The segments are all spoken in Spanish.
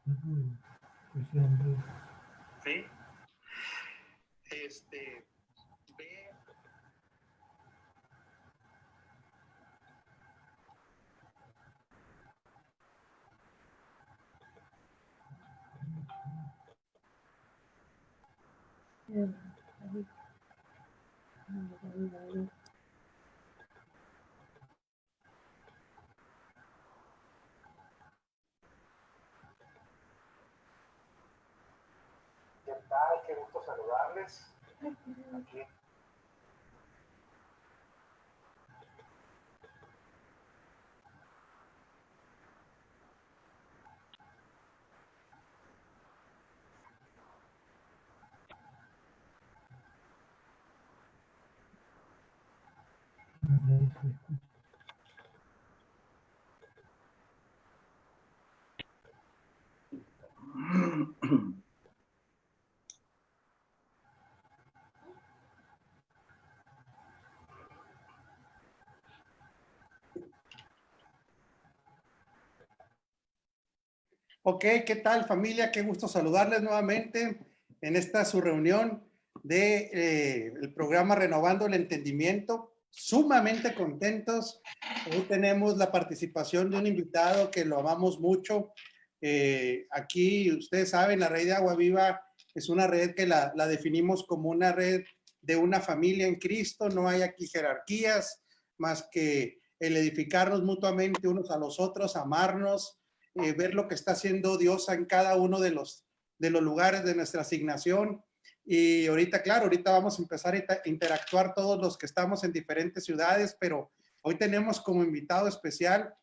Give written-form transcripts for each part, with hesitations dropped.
¿Sí? Ve. ¿Qué tal? Qué gusto saludarles. Aquí. Ok, ¿qué tal familia? Qué gusto saludarles nuevamente en esta su reunión de el programa Renovando el Entendimiento. Sumamente contentos. Hoy tenemos la participación de un invitado que lo amamos mucho. Aquí, ustedes saben, la red de Agua Viva es una red que la definimos como una red de una familia en Cristo. No hay aquí jerarquías más que el edificarnos mutuamente unos a los otros, amarnos, ver lo que está haciendo Dios en cada uno de los lugares de nuestra asignación. Y ahorita, claro, ahorita vamos a empezar a interactuar todos los que estamos en diferentes ciudades, pero hoy tenemos como invitado especial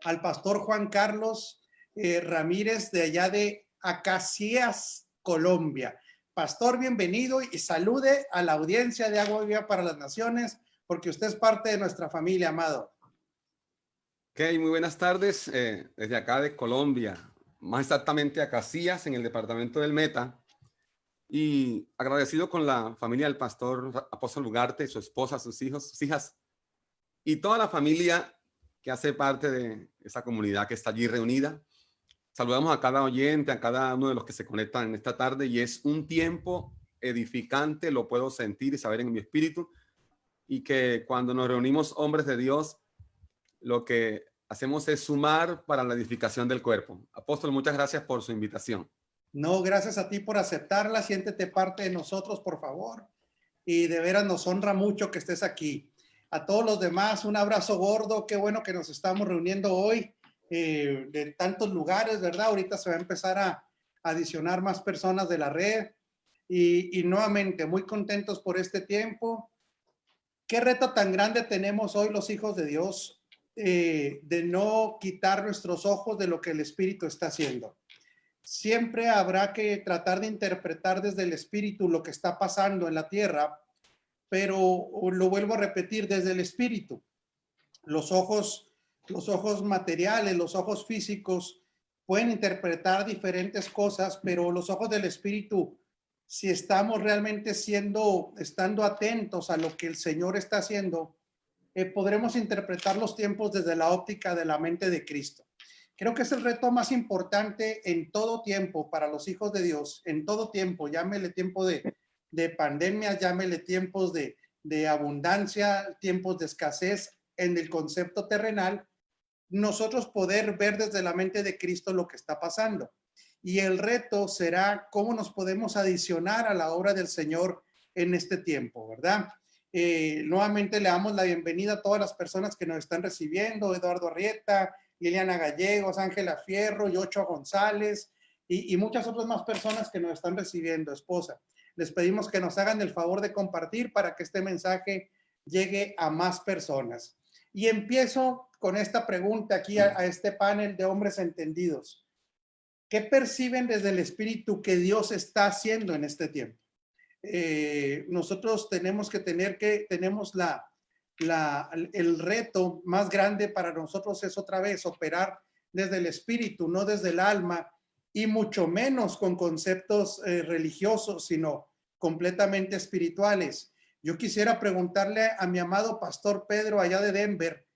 al pastor Juan Carlos Ramírez de allá de Acacias, Colombia. Pastor, bienvenido y salude a la audiencia de Agua Viva para las Naciones, porque usted es parte de nuestra familia, amado. Ok, muy buenas tardes desde acá de Colombia, más exactamente a Casillas, en el departamento del Meta, y agradecido con la familia del pastor Apóstol Ugarte, su esposa, sus hijos, sus hijas, y toda la familia que hace parte de esa comunidad que está allí reunida. Saludamos a cada oyente, a cada uno de los que se conectan en esta tarde, y es un tiempo edificante, lo puedo sentir y saber en mi espíritu, y que cuando nos reunimos hombres de Dios, lo que hacemos es sumar para la edificación del cuerpo. Apóstol, muchas gracias por su invitación. No, gracias a ti por aceptarla. Siéntete parte de nosotros, por favor. Y de veras nos honra mucho que estés aquí. A todos los demás, un abrazo gordo. Qué bueno que nos estamos reuniendo hoy de tantos lugares, ¿verdad? Ahorita se va a empezar a adicionar más personas de la red. Y nuevamente, muy contentos por este tiempo. ¿Qué reto tan grande tenemos hoy los hijos de Dios de no quitar nuestros ojos de lo que el Espíritu está haciendo? Siempre habrá que tratar de interpretar desde el Espíritu lo que está pasando en la tierra, pero lo vuelvo a repetir, desde el Espíritu. Los ojos materiales, los ojos físicos pueden interpretar diferentes cosas, pero los ojos del Espíritu, si estamos realmente estando atentos a lo que el Señor está haciendo, podremos interpretar los tiempos desde la óptica de la mente de Cristo. Creo que es el reto más importante en todo tiempo para los hijos de Dios, en todo tiempo, llámele tiempo de pandemia, llámele tiempos de abundancia, tiempos de escasez en el concepto terrenal, nosotros poder ver desde la mente de Cristo lo que está pasando. Y el reto será cómo nos podemos adicionar a la obra del Señor en este tiempo, ¿verdad? Nuevamente le damos la bienvenida a todas las personas que nos están recibiendo, Eduardo Arrieta, Liliana Gallegos, Ángela Fierro, Yocho González y muchas otras más personas que nos están recibiendo, esposa. Les pedimos que nos hagan el favor de compartir para que este mensaje llegue a más personas. Y empiezo con esta pregunta aquí a este panel de hombres entendidos. ¿Qué perciben desde el Espíritu que Dios está haciendo en este tiempo? Nosotros tenemos el reto más grande para nosotros es otra vez operar desde el espíritu, no desde el alma, y mucho menos con conceptos religiosos, sino completamente espirituales. Yo quisiera preguntarle a mi amado pastor Pedro allá de Denver,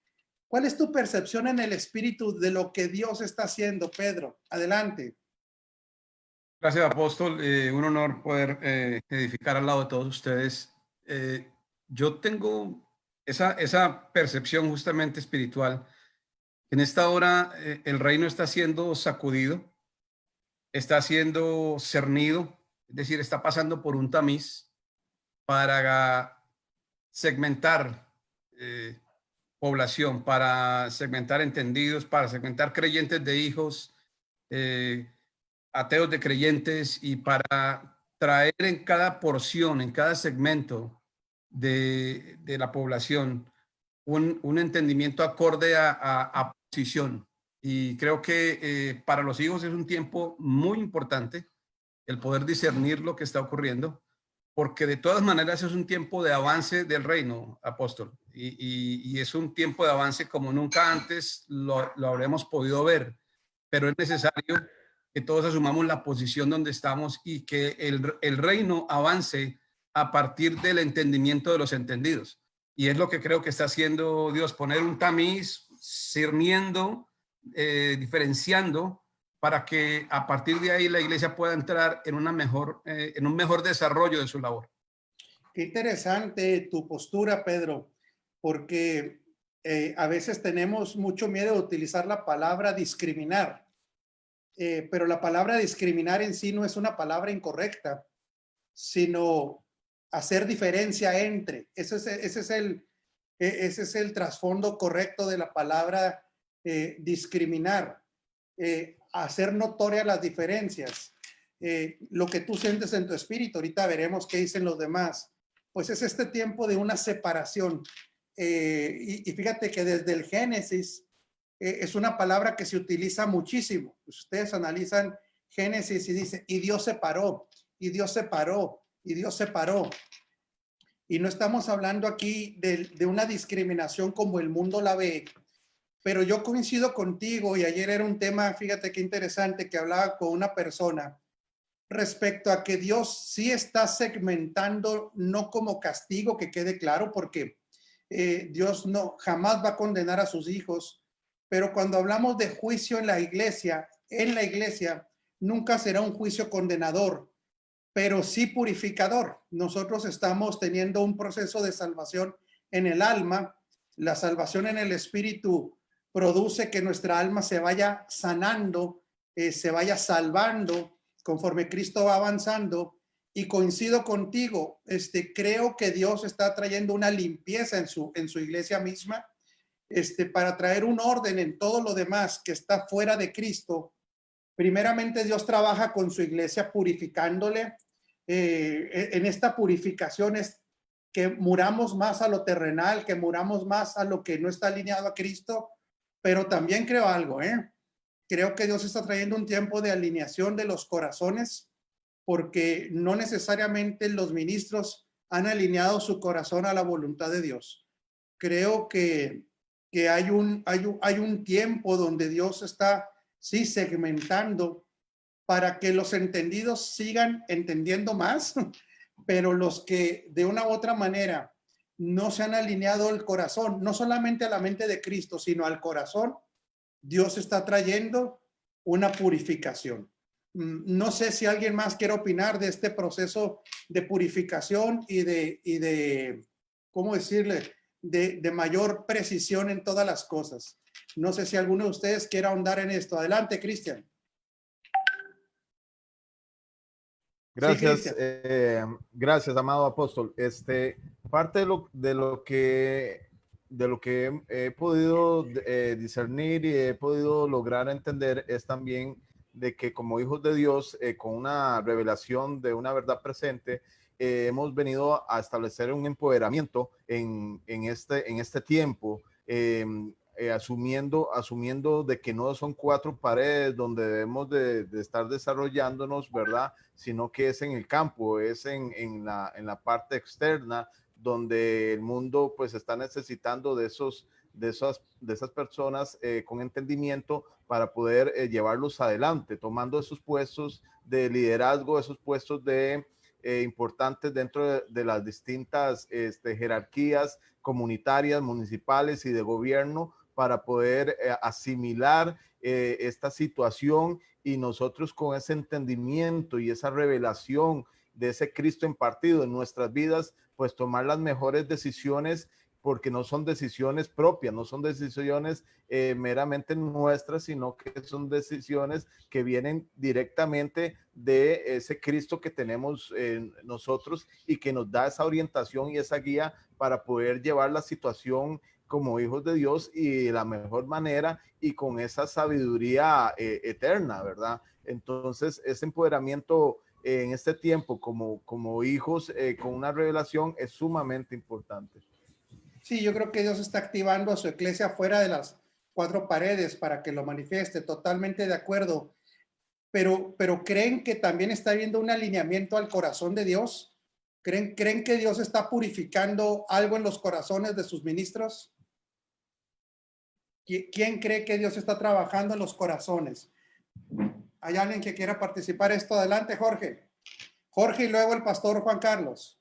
¿Cuál es tu percepción en el espíritu de lo que Dios está haciendo, Pedro? Adelante. Gracias, apóstol. Un honor poder edificar al lado de todos ustedes. Yo tengo esa percepción justamente espiritual. En esta hora el reino está siendo sacudido, está siendo cernido, es decir, está pasando por un tamiz para segmentar población, para segmentar entendidos, para segmentar creyentes de hijos, ateos de creyentes, y para traer en cada porción, en cada segmento de la población, un entendimiento acorde a posición. Y creo que para los hijos es un tiempo muy importante el poder discernir lo que está ocurriendo, porque de todas maneras es un tiempo de avance del reino, apóstol, y es un tiempo de avance como nunca antes lo habremos podido ver, pero es necesario que todos asumamos la posición donde estamos y que el reino avance a partir del entendimiento de los entendidos. Y es lo que creo que está haciendo Dios, poner un tamiz, discerniendo, diferenciando, para que a partir de ahí la iglesia pueda entrar en en un mejor desarrollo de su labor. Qué interesante tu postura, Pedro, porque a veces tenemos mucho miedo de utilizar la palabra discriminar, pero la palabra discriminar en sí no es una palabra incorrecta, sino hacer diferencia entre. Ese es el trasfondo correcto de la palabra discriminar, hacer notorias las diferencias. Lo que tú sientes en tu espíritu, ahorita veremos qué dicen los demás, pues es este tiempo de una separación. Y fíjate que desde el Génesis es una palabra que se utiliza muchísimo. Ustedes analizan Génesis y dice, y Dios separó, y Dios separó, y Dios separó. Y no estamos hablando aquí de una discriminación como el mundo la ve, pero yo coincido contigo, y ayer era un tema, fíjate qué interesante, que hablaba con una persona respecto a que Dios sí está segmentando, no como castigo, que quede claro, porque Dios no jamás va a condenar a sus hijos, pero cuando hablamos de juicio en la iglesia, nunca será un juicio condenador, pero sí purificador. Nosotros estamos teniendo un proceso de salvación en el alma. La salvación en el espíritu produce que nuestra alma se vaya sanando, se vaya salvando conforme Cristo va avanzando. Y coincido contigo, creo que Dios está trayendo una limpieza en su iglesia misma, para traer un orden en todo lo demás que está fuera de Cristo. Primeramente, Dios trabaja con su iglesia purificándole. En esta purificación es que muramos más a lo terrenal, que muramos más a lo que no está alineado a Cristo, pero también creo algo, creo que Dios está trayendo un tiempo de alineación de los corazones, porque no necesariamente los ministros han alineado su corazón a la voluntad de Dios. Creo que hay un tiempo donde Dios está, sí, segmentando para que los entendidos sigan entendiendo más, pero los que de una u otra manera no se han alineado el corazón, no solamente a la mente de Cristo, sino al corazón, Dios está trayendo una purificación. No sé si alguien más quiere opinar de este proceso de purificación y de ¿cómo decirle? De mayor precisión en todas las cosas. No sé si alguno de ustedes quiera ahondar en esto. Adelante, Cristian. Gracias, Sí, gracias, amado apóstol. Parte de lo que he podido discernir y he podido lograr entender es también de que como hijos de Dios, con una revelación de una verdad presente, hemos venido a establecer un empoderamiento en este tiempo. Asumiendo de que no son cuatro paredes donde debemos de estar desarrollándonos, ¿verdad? Sino que es en el campo, es en la parte externa, donde el mundo pues está necesitando de esas personas con entendimiento para poder llevarlos adelante, tomando esos puestos de liderazgo, esos puestos importantes dentro de las distintas jerarquías comunitarias, municipales y de gobierno, para poder asimilar esta situación, y nosotros con ese entendimiento y esa revelación de ese Cristo impartido en nuestras vidas, pues tomar las mejores decisiones, porque no son decisiones propias, no son decisiones meramente nuestras, sino que son decisiones que vienen directamente de ese Cristo que tenemos nosotros, y que nos da esa orientación y esa guía para poder llevar la situación como hijos de Dios y de la mejor manera y con esa sabiduría eterna, ¿verdad? Entonces, ese empoderamiento en este tiempo como hijos con una revelación es sumamente importante. Sí, yo creo que Dios está activando a su iglesia fuera de las cuatro paredes para que lo manifieste, totalmente de acuerdo. Pero ¿creen que también está habiendo un alineamiento al corazón de Dios? ¿Creen que Dios está purificando algo en los corazones de sus ministros? ¿Quién cree que Dios está trabajando en los corazones? ¿Hay alguien que quiera participar esto? Adelante, Jorge. Jorge y luego el pastor Juan Carlos.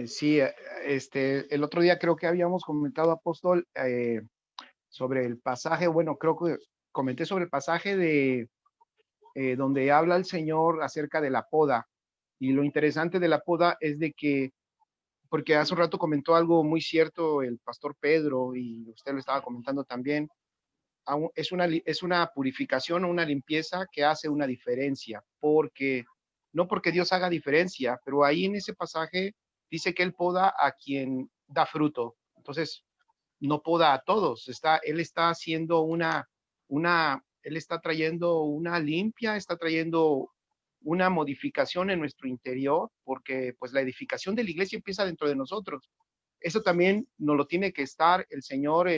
Sí, el otro día creo que habíamos comentado, apóstol, sobre el pasaje, bueno, creo que comenté sobre el pasaje de donde habla el Señor acerca de la poda. Y lo interesante de la poda es de que, porque hace un rato comentó algo muy cierto el pastor Pedro, y usted lo estaba comentando también, es una purificación o una limpieza que hace una diferencia, porque no porque Dios haga diferencia, pero ahí en ese pasaje dice que él poda a quien da fruto. Entonces, no poda a todos. Él está haciendo él está trayendo una limpia, está trayendo una modificación en nuestro interior, porque pues la edificación de la iglesia empieza dentro de nosotros. Eso también nos lo tiene que estar el Señor,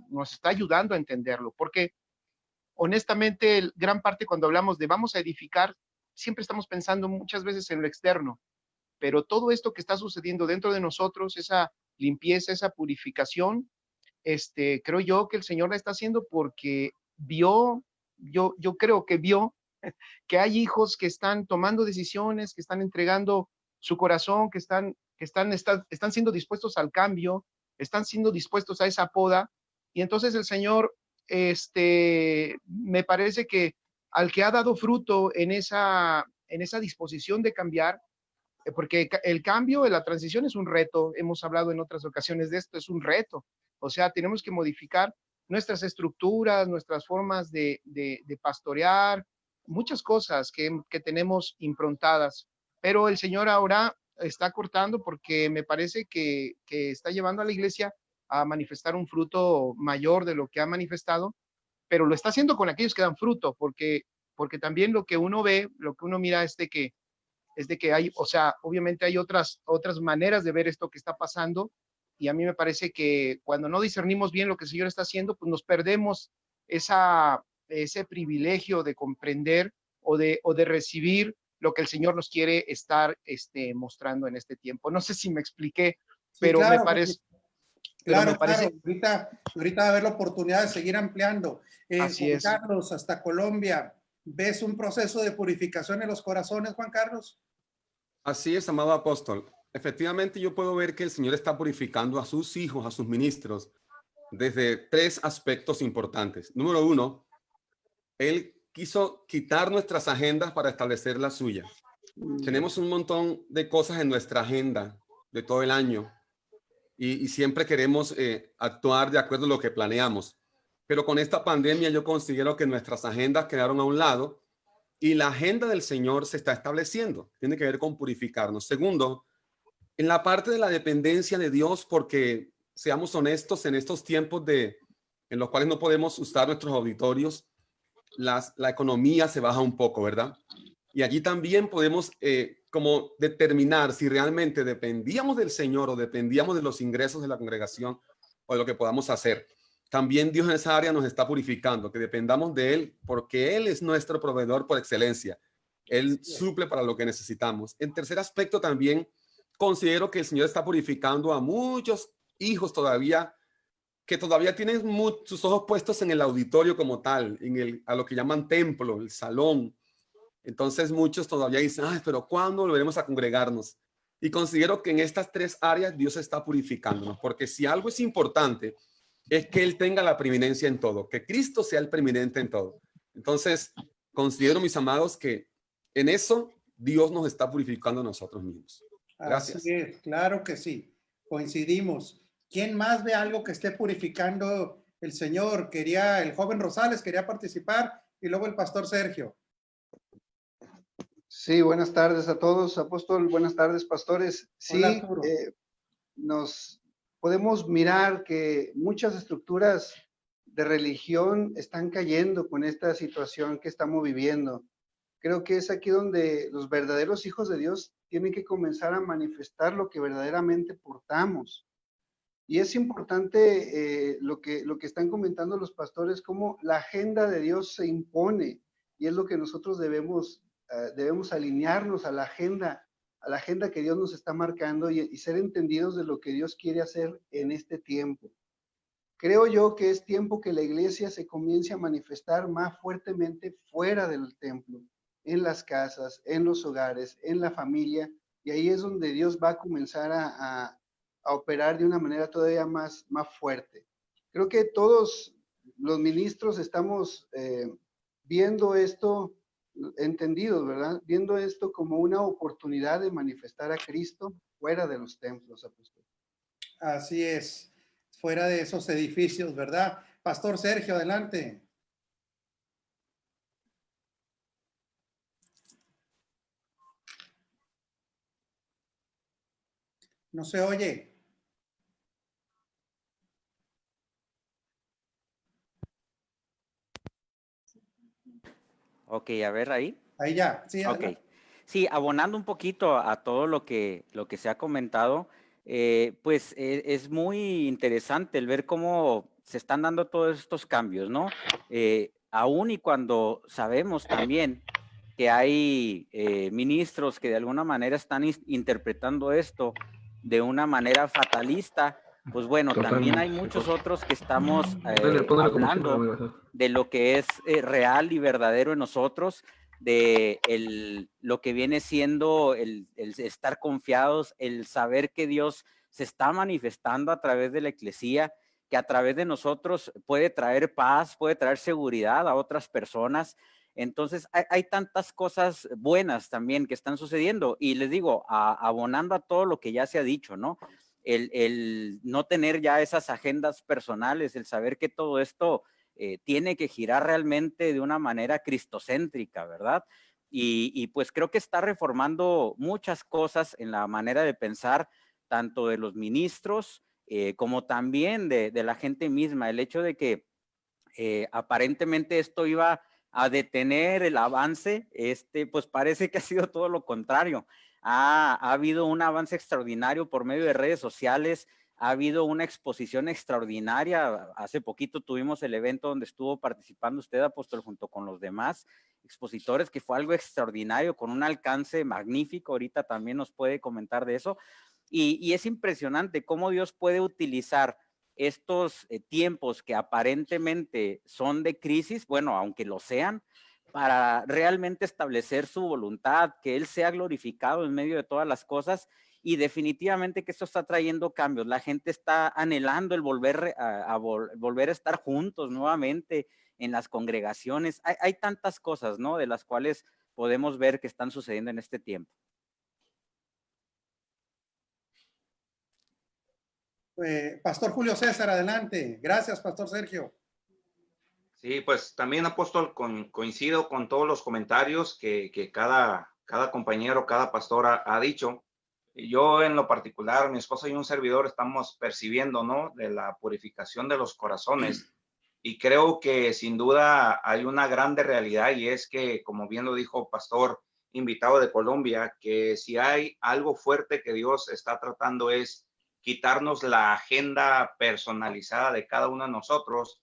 nos está ayudando a entenderlo, porque honestamente, gran parte cuando hablamos de vamos a edificar, siempre estamos pensando muchas veces en lo externo, pero todo esto que está sucediendo dentro de nosotros, esa limpieza, esa purificación, creo yo que el Señor la está haciendo porque yo creo que vio que hay hijos que están tomando decisiones, que están entregando su corazón, que están siendo dispuestos al cambio, están siendo dispuestos a esa poda. Y entonces el Señor, me parece que al que ha dado fruto en esa disposición de cambiar, porque el cambio, la transición es un reto, hemos hablado en otras ocasiones de esto, es un reto. O sea, tenemos que modificar nuestras estructuras, nuestras formas de pastorear, muchas cosas que tenemos improntadas, pero el Señor ahora está cortando porque me parece que está llevando a la iglesia a manifestar un fruto mayor de lo que ha manifestado, pero lo está haciendo con aquellos que dan fruto, porque también lo que uno ve, lo que uno mira es de que hay, o sea, obviamente hay otras maneras de ver esto que está pasando, y a mí me parece que cuando no discernimos bien lo que el Señor está haciendo, pues nos perdemos ese privilegio de comprender o de recibir lo que el Señor nos quiere estar mostrando en este tiempo. No sé si me expliqué, pero claro, me parece... Claro. Ahorita va a haber la oportunidad de seguir ampliando. Así Juan es. Carlos, hasta Colombia, ¿ves un proceso de purificación en los corazones, Juan Carlos? Así es, amado apóstol. Efectivamente, yo puedo ver que el Señor está purificando a sus hijos, a sus ministros, desde tres aspectos importantes. Número uno, Él quiso quitar nuestras agendas para establecer la suya. Tenemos un montón de cosas en nuestra agenda de todo el año y siempre queremos actuar de acuerdo a lo que planeamos. Pero con esta pandemia yo considero que nuestras agendas quedaron a un lado y la agenda del Señor se está estableciendo. Tiene que ver con purificarnos. Segundo, en la parte de la dependencia de Dios, porque seamos honestos, en estos tiempos en los cuales no podemos usar nuestros auditorios, la economía se baja un poco, ¿verdad? Y allí también podemos como determinar si realmente dependíamos del Señor o dependíamos de los ingresos de la congregación o de lo que podamos hacer. También Dios en esa área nos está purificando, que dependamos de Él porque Él es nuestro proveedor por excelencia. Él suple para lo que necesitamos. En tercer aspecto también considero que el Señor está purificando a muchos hijos todavía que todavía tienen sus ojos puestos en el auditorio como tal, a lo que llaman templo, el salón. Entonces muchos todavía dicen, ay, pero ¿cuándo volveremos a congregarnos? Y considero que en estas tres áreas Dios está purificándonos, porque si algo es importante es que Él tenga la preeminencia en todo, que Cristo sea el preeminente en todo. Entonces, considero, mis amados, que en eso Dios nos está purificando a nosotros mismos. Gracias. Así es, claro que sí. Coincidimos. ¿Quién más ve algo que esté purificando el Señor? El joven Rosales quería participar y luego el pastor Sergio. Sí, buenas tardes a todos, apóstol, buenas tardes, pastores. Sí, Hola, Arturo. nos podemos mirar que muchas estructuras de religión están cayendo con esta situación que estamos viviendo. Creo que es aquí donde los verdaderos hijos de Dios tienen que comenzar a manifestar lo que verdaderamente portamos. Y es importante lo que están comentando los pastores, cómo la agenda de Dios se impone, y es lo que nosotros debemos alinearnos a la agenda que Dios nos está marcando y ser entendidos de lo que Dios quiere hacer en este tiempo. Creo yo que es tiempo que la iglesia se comience a manifestar más fuertemente fuera del templo, en las casas, en los hogares, en la familia, y ahí es donde Dios va a comenzar a operar de una manera todavía más fuerte. Creo que todos los ministros estamos viendo esto, entendidos, ¿verdad? Viendo esto como una oportunidad de manifestar a Cristo fuera de los templos, apóstol. Así es, fuera de esos edificios, ¿verdad? Pastor Sergio, adelante. No se oye. Ok, a ver ahí. Ahí ya. Sí, Ok. adelante. Sí, abonando un poquito a todo lo que se ha comentado, pues es muy interesante el ver cómo se están dando todos estos cambios, ¿no? Aún y cuando sabemos también que hay ministros que de alguna manera están interpretando esto de una manera fatalista, pues bueno, también hay muchos otros que estamos hablando de lo que es real y verdadero en nosotros, de lo que viene siendo el estar confiados, el saber que Dios se está manifestando a través de la eclesía, que a través de nosotros puede traer paz, puede traer seguridad a otras personas. Entonces, hay tantas cosas buenas también que están sucediendo. Y les digo, abonando a todo lo que ya se ha dicho, ¿no? El no tener ya esas agendas personales, el saber que todo esto tiene que girar realmente de una manera cristocéntrica, ¿verdad? Y pues creo que está reformando muchas cosas en la manera de pensar, tanto de los ministros como también de la gente misma. El hecho de que aparentemente esto iba a detener el avance, pues parece que ha sido todo lo contrario. Ha habido un avance extraordinario por medio de redes sociales, ha habido una exposición extraordinaria. Hace poquito tuvimos el evento donde estuvo participando usted, apóstol, junto con los demás expositores, que fue algo extraordinario, con un alcance magnífico. Ahorita también nos puede comentar de eso. Y es impresionante cómo Dios puede utilizar estos tiempos que aparentemente son de crisis, bueno, aunque lo sean, para realmente establecer su voluntad, que Él sea glorificado en medio de todas las cosas. Y definitivamente que esto está trayendo cambios. La gente está anhelando el volver volver a estar juntos nuevamente en las congregaciones. Hay tantas cosas, ¿no? De las cuales podemos ver que están sucediendo en este tiempo. Pastor Julio César, adelante. Gracias, Pastor Sergio. Sí, pues también, apóstol, coincido con todos los comentarios que cada compañero, cada pastor ha dicho. Yo en lo particular, mi esposa y un servidor estamos percibiendo, ¿no? De la purificación de los corazones. Y creo que sin duda hay una grande realidad, y es que, como bien lo dijo pastor invitado de Colombia, que si hay algo fuerte que Dios está tratando es quitarnos la agenda personalizada de cada uno de nosotros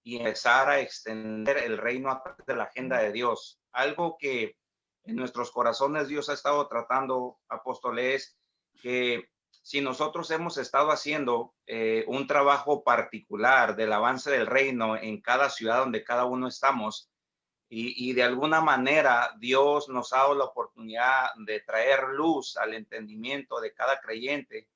y empezar a extender el reino a través de la agenda de Dios. Algo que en nuestros corazones Dios ha estado tratando, apóstoles, que si nosotros hemos estado haciendo un trabajo particular del avance del reino en cada ciudad donde cada uno estamos, y de alguna manera Dios nos ha dado la oportunidad de traer luz al entendimiento de cada creyente,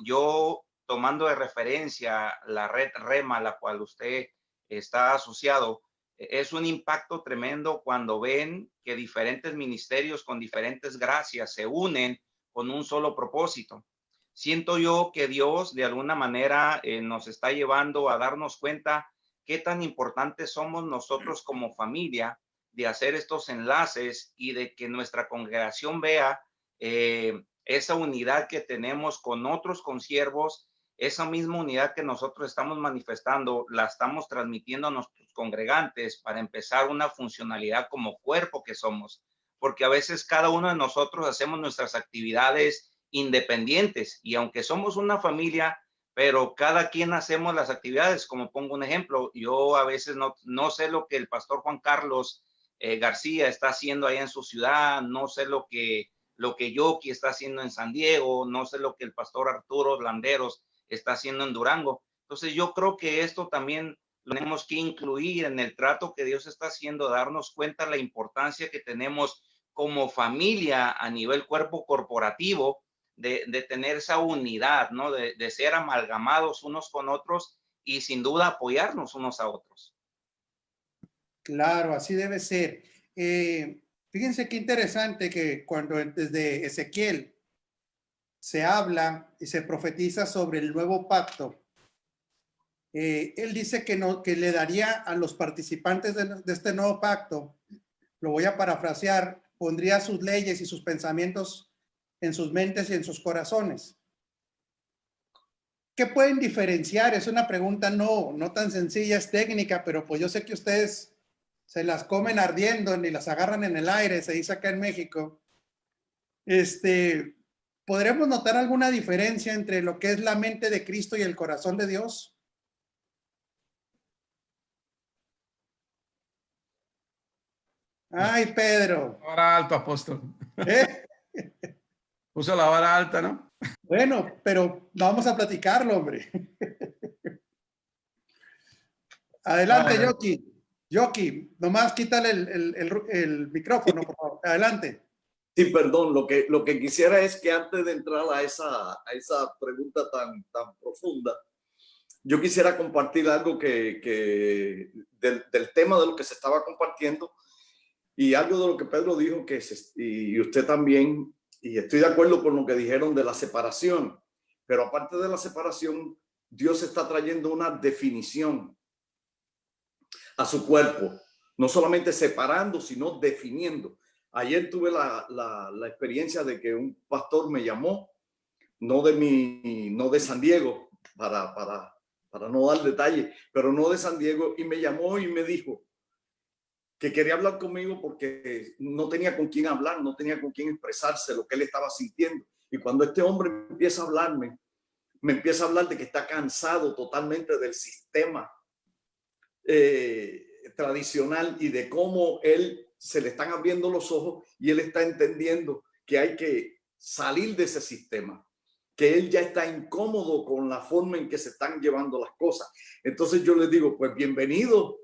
yo tomando de referencia la red REMA, a la cual usted está asociado, es un impacto tremendo cuando ven que diferentes ministerios con diferentes gracias se unen con un solo propósito. Siento yo que Dios de alguna manera nos está llevando a darnos cuenta qué tan importantes somos nosotros como familia de hacer estos enlaces y de que nuestra congregación vea esa unidad que tenemos con otros consiervos, esa misma unidad que nosotros estamos manifestando, la estamos transmitiendo a nuestros congregantes para empezar una funcionalidad como cuerpo que somos, porque a veces cada uno de nosotros hacemos nuestras actividades independientes y aunque somos una familia, pero cada quien hacemos las actividades. Como pongo un ejemplo, yo a veces no sé lo que el pastor Juan Carlos García está haciendo allá en su ciudad, no sé lo que Yoki está haciendo en San Diego, no sé lo que el pastor Arturo Landeros está haciendo en Durango. Entonces yo creo que esto también lo tenemos que incluir en el trato que Dios está haciendo, darnos cuenta de la importancia que tenemos como familia a nivel cuerpo corporativo, de tener esa unidad, ¿no? De ser amalgamados unos con otros y sin duda apoyarnos unos a otros. Claro, así debe ser. Fíjense qué interesante que cuando desde Ezequiel se habla y se profetiza sobre el nuevo pacto, él dice que le daría a los participantes de este nuevo pacto, lo voy a parafrasear, pondría sus leyes y sus pensamientos en sus mentes y en sus corazones. ¿Qué pueden diferenciar? Es una pregunta no tan sencilla, es técnica, pero pues yo sé que ustedes se las comen ardiendo ni las agarran en el aire, se dice acá en México. ¿Podremos notar alguna diferencia entre lo que es la mente de Cristo y el corazón de Dios? Ay, Pedro. La vara alta, apóstol. ¿Eh? Puso la vara alta, ¿no? Bueno, pero vamos a platicarlo, hombre. Adelante, Yoki. Yoki, nomás quítale el micrófono, por favor. Adelante. Sí, perdón, lo que quisiera es que antes de entrar a esa pregunta tan profunda, yo quisiera compartir algo del tema de lo que se estaba compartiendo y algo de lo que Pedro dijo y usted también, y estoy de acuerdo con lo que dijeron de la separación, pero aparte de la separación, Dios está trayendo una definición a su cuerpo, no solamente separando, sino definiendo. Ayer tuve la experiencia de que un pastor me llamó, no de San Diego, para no dar detalle, pero no de San Diego, y me llamó y me dijo que quería hablar conmigo porque no tenía con quién hablar, no tenía con quién expresarse lo que él estaba sintiendo. Y cuando este hombre empieza a hablarme, me empieza a hablar de que está cansado totalmente del sistema tradicional y de cómo él se le están abriendo los ojos y él está entendiendo que hay que salir de ese sistema, que él ya está incómodo con la forma en que se están llevando las cosas. Entonces yo le digo, pues bienvenido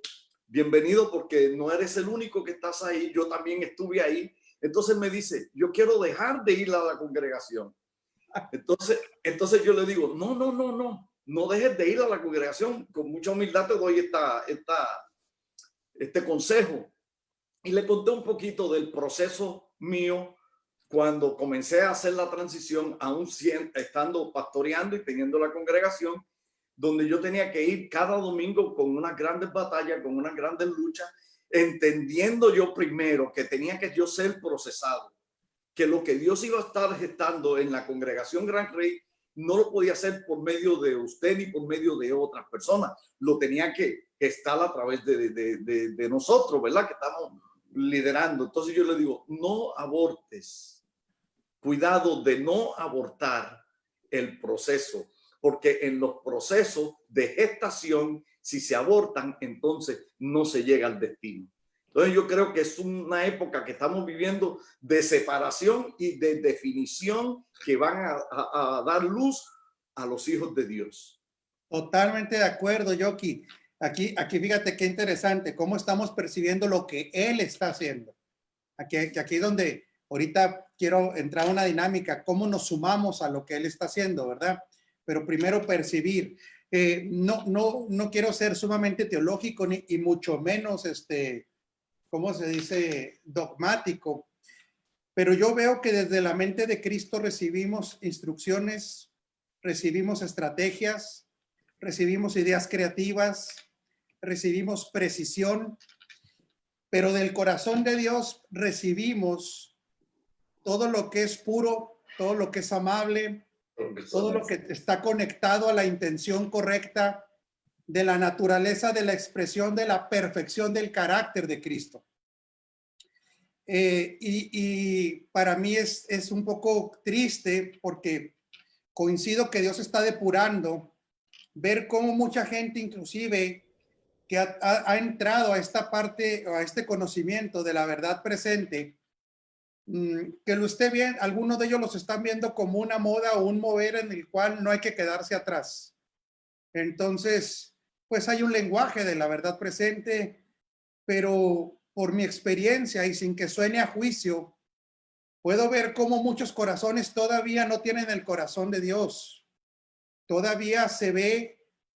porque no eres el único que estás ahí, yo también estuve ahí. Entonces me dice, yo quiero dejar de ir a la congregación. Entonces yo le digo, no dejes de ir a la congregación, con mucha humildad te doy este consejo. Y le conté un poquito del proceso mío cuando comencé a hacer la transición, aún estando pastoreando y teniendo la congregación, donde yo tenía que ir cada domingo con unas grandes batallas, con unas grandes luchas, entendiendo yo primero que tenía que yo ser procesado, que lo que Dios iba a estar gestando en la congregación Gran Rey no lo podía hacer por medio de usted ni por medio de otras personas, lo tenía que gestar a través de nosotros, ¿verdad? Que estamos liderando. Entonces yo le digo, no abortes, cuidado de no abortar el proceso, porque en los procesos de gestación, si se abortan, entonces no se llega al destino. Entonces yo creo que es una época que estamos viviendo de separación y de definición que van a dar luz a los hijos de Dios. Totalmente de acuerdo, Yoki. Aquí fíjate qué interesante, cómo estamos percibiendo lo que él está haciendo. Aquí donde ahorita quiero entrar a una dinámica, cómo nos sumamos a lo que él está haciendo, ¿verdad? pero primero percibir. No quiero ser sumamente teológico y mucho menos, ¿cómo se dice? Dogmático. Pero yo veo que desde la mente de Cristo recibimos instrucciones, recibimos estrategias, recibimos ideas creativas, recibimos precisión, pero del corazón de Dios recibimos todo lo que es puro, todo lo que es amable, todo lo que está conectado a la intención correcta de la naturaleza, de la expresión, de la perfección del carácter de Cristo. Y para mí es un poco triste porque coincido que Dios está depurando, ver cómo mucha gente inclusive que ha entrado a esta parte, a este conocimiento de la verdad presente, que lo esté bien, algunos de ellos los están viendo como una moda o un mover en el cual no hay que quedarse atrás. Entonces, pues hay un lenguaje de la verdad presente, pero por mi experiencia y sin que suene a juicio, puedo ver cómo muchos corazones todavía no tienen el corazón de Dios. Todavía se ve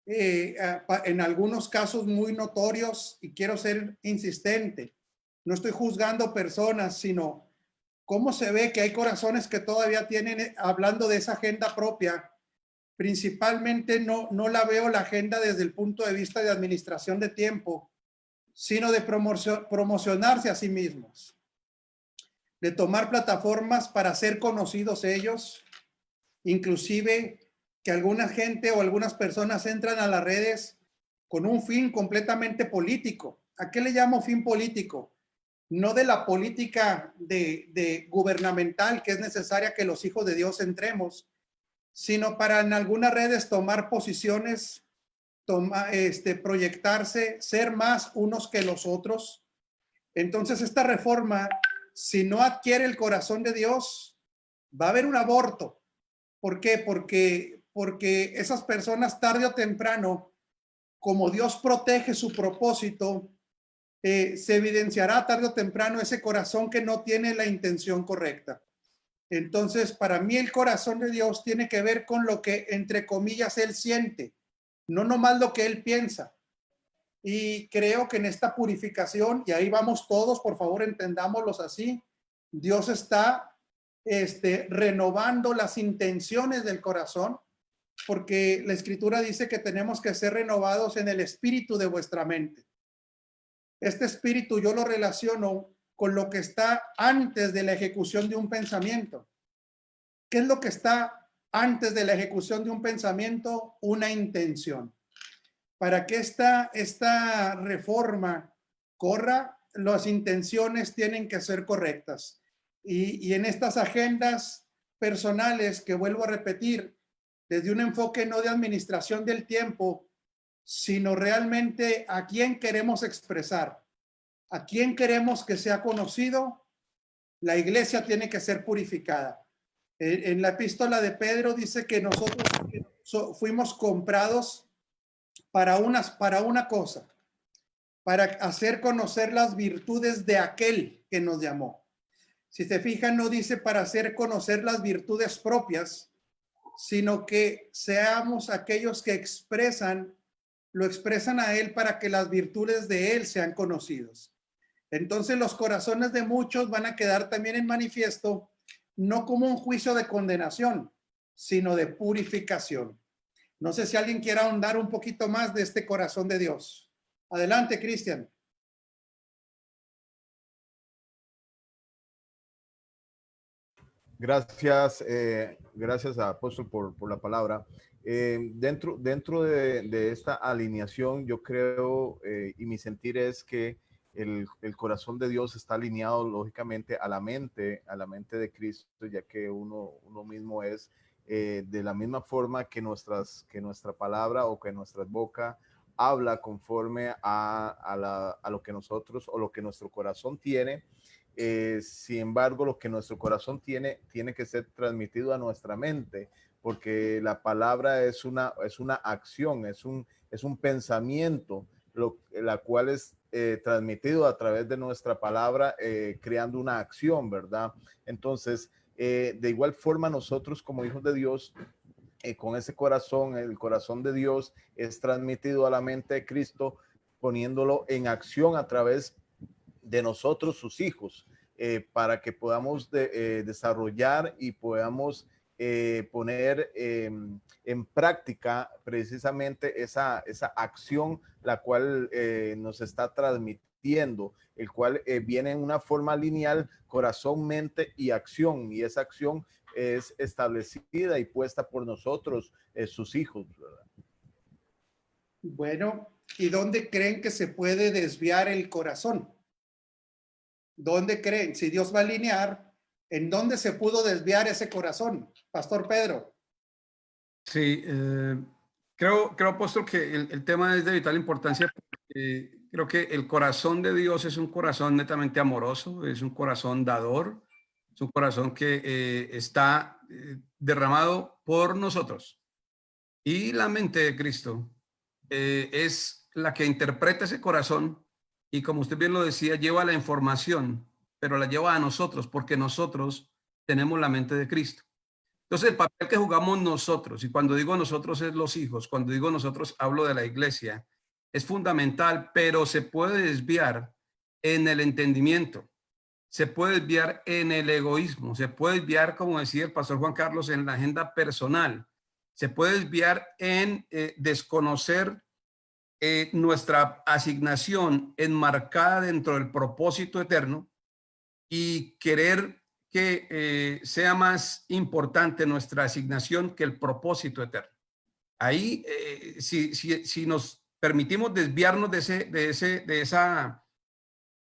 en algunos casos muy notorios, y quiero ser insistente, no estoy juzgando personas, sino cómo se ve que hay corazones que todavía tienen, hablando de esa agenda propia, principalmente no la veo la agenda desde el punto de vista de administración de tiempo, sino de promocionarse a sí mismos, de tomar plataformas para ser conocidos ellos, inclusive que alguna gente o algunas personas entran a las redes con un fin completamente político. ¿A qué le llamo fin político? No de la política de gubernamental que es necesaria que los hijos de Dios entremos, sino para en algunas redes tomar posiciones, proyectarse, ser más unos que los otros. Entonces esta reforma, si no adquiere el corazón de Dios, va a haber un aborto. ¿Por qué? Porque esas personas tarde o temprano, como Dios protege su propósito, se evidenciará tarde o temprano ese corazón que no tiene la intención correcta. Entonces, para mí el corazón de Dios tiene que ver con lo que, entre comillas, Él siente, no nomás lo que Él piensa. Y creo que en esta purificación, y ahí vamos todos, por favor, entendámoslos así, Dios está renovando las intenciones del corazón, porque la Escritura dice que tenemos que ser renovados en el espíritu de vuestra mente. Este espíritu yo lo relaciono con lo que está antes de la ejecución de un pensamiento. ¿Qué es lo que está antes de la ejecución de un pensamiento? Una intención. Para que esta reforma corra, las intenciones tienen que ser correctas. Y en estas agendas personales, que vuelvo a repetir, desde un enfoque no de administración del tiempo, sino realmente a quién queremos expresar, a quién queremos que sea conocido, la iglesia tiene que ser purificada. En la epístola de Pedro dice que nosotros fuimos comprados para una cosa, para hacer conocer las virtudes de aquel que nos llamó. Si se fijan, no dice para hacer conocer las virtudes propias, sino que seamos aquellos que lo expresan a Él para que las virtudes de Él sean conocidos. Entonces los corazones de muchos van a quedar también en manifiesto, no como un juicio de condenación, sino de purificación. No sé si alguien quiera ahondar un poquito más de este corazón de Dios. Adelante, Cristian. Gracias, gracias a Apóstol por la palabra. Dentro de esta alineación, yo creo y mi sentir es que el corazón de Dios está alineado lógicamente a la mente de Cristo, ya que uno mismo es de la misma forma que nuestra palabra o que nuestra boca habla conforme a lo que nosotros o lo que nuestro corazón tiene. Sin embargo, lo que nuestro corazón tiene que ser transmitido a nuestra mente, porque la palabra es una acción, es un pensamiento, la cual es transmitido a través de nuestra palabra, creando una acción, ¿verdad? Entonces, de igual forma nosotros como hijos de Dios con ese corazón, el corazón de Dios, es transmitido a la mente de Cristo, poniéndolo en acción a través de nosotros, sus hijos, para que podamos desarrollar y podamos poner en práctica precisamente esa acción, la cual nos está transmitiendo, el cual viene en una forma lineal, corazón, mente y acción, y esa acción es establecida y puesta por nosotros, sus hijos, ¿verdad? Bueno, ¿y dónde creen que se puede desviar el corazón? ¿Dónde creen? Si Dios va a alinear, ¿en dónde se pudo desviar ese corazón? Pastor Pedro. Sí, creo, apóstol, que el tema es de vital importancia. Creo que el corazón de Dios es un corazón netamente amoroso, es un corazón dador, es un corazón que está derramado por nosotros. Y la mente de Cristo es la que interpreta ese corazón y, como usted bien lo decía, lleva la información, pero la lleva a nosotros porque nosotros tenemos la mente de Cristo. Entonces, el papel que jugamos nosotros, y cuando digo nosotros es los hijos, cuando digo nosotros hablo de la iglesia, es fundamental, pero se puede desviar en el entendimiento, se puede desviar en el egoísmo, se puede desviar, como decía el pastor Juan Carlos, en la agenda personal, se puede desviar en desconocer nuestra asignación enmarcada dentro del propósito eterno y querer que sea más importante nuestra asignación que el propósito eterno. Ahí, si nos permitimos desviarnos de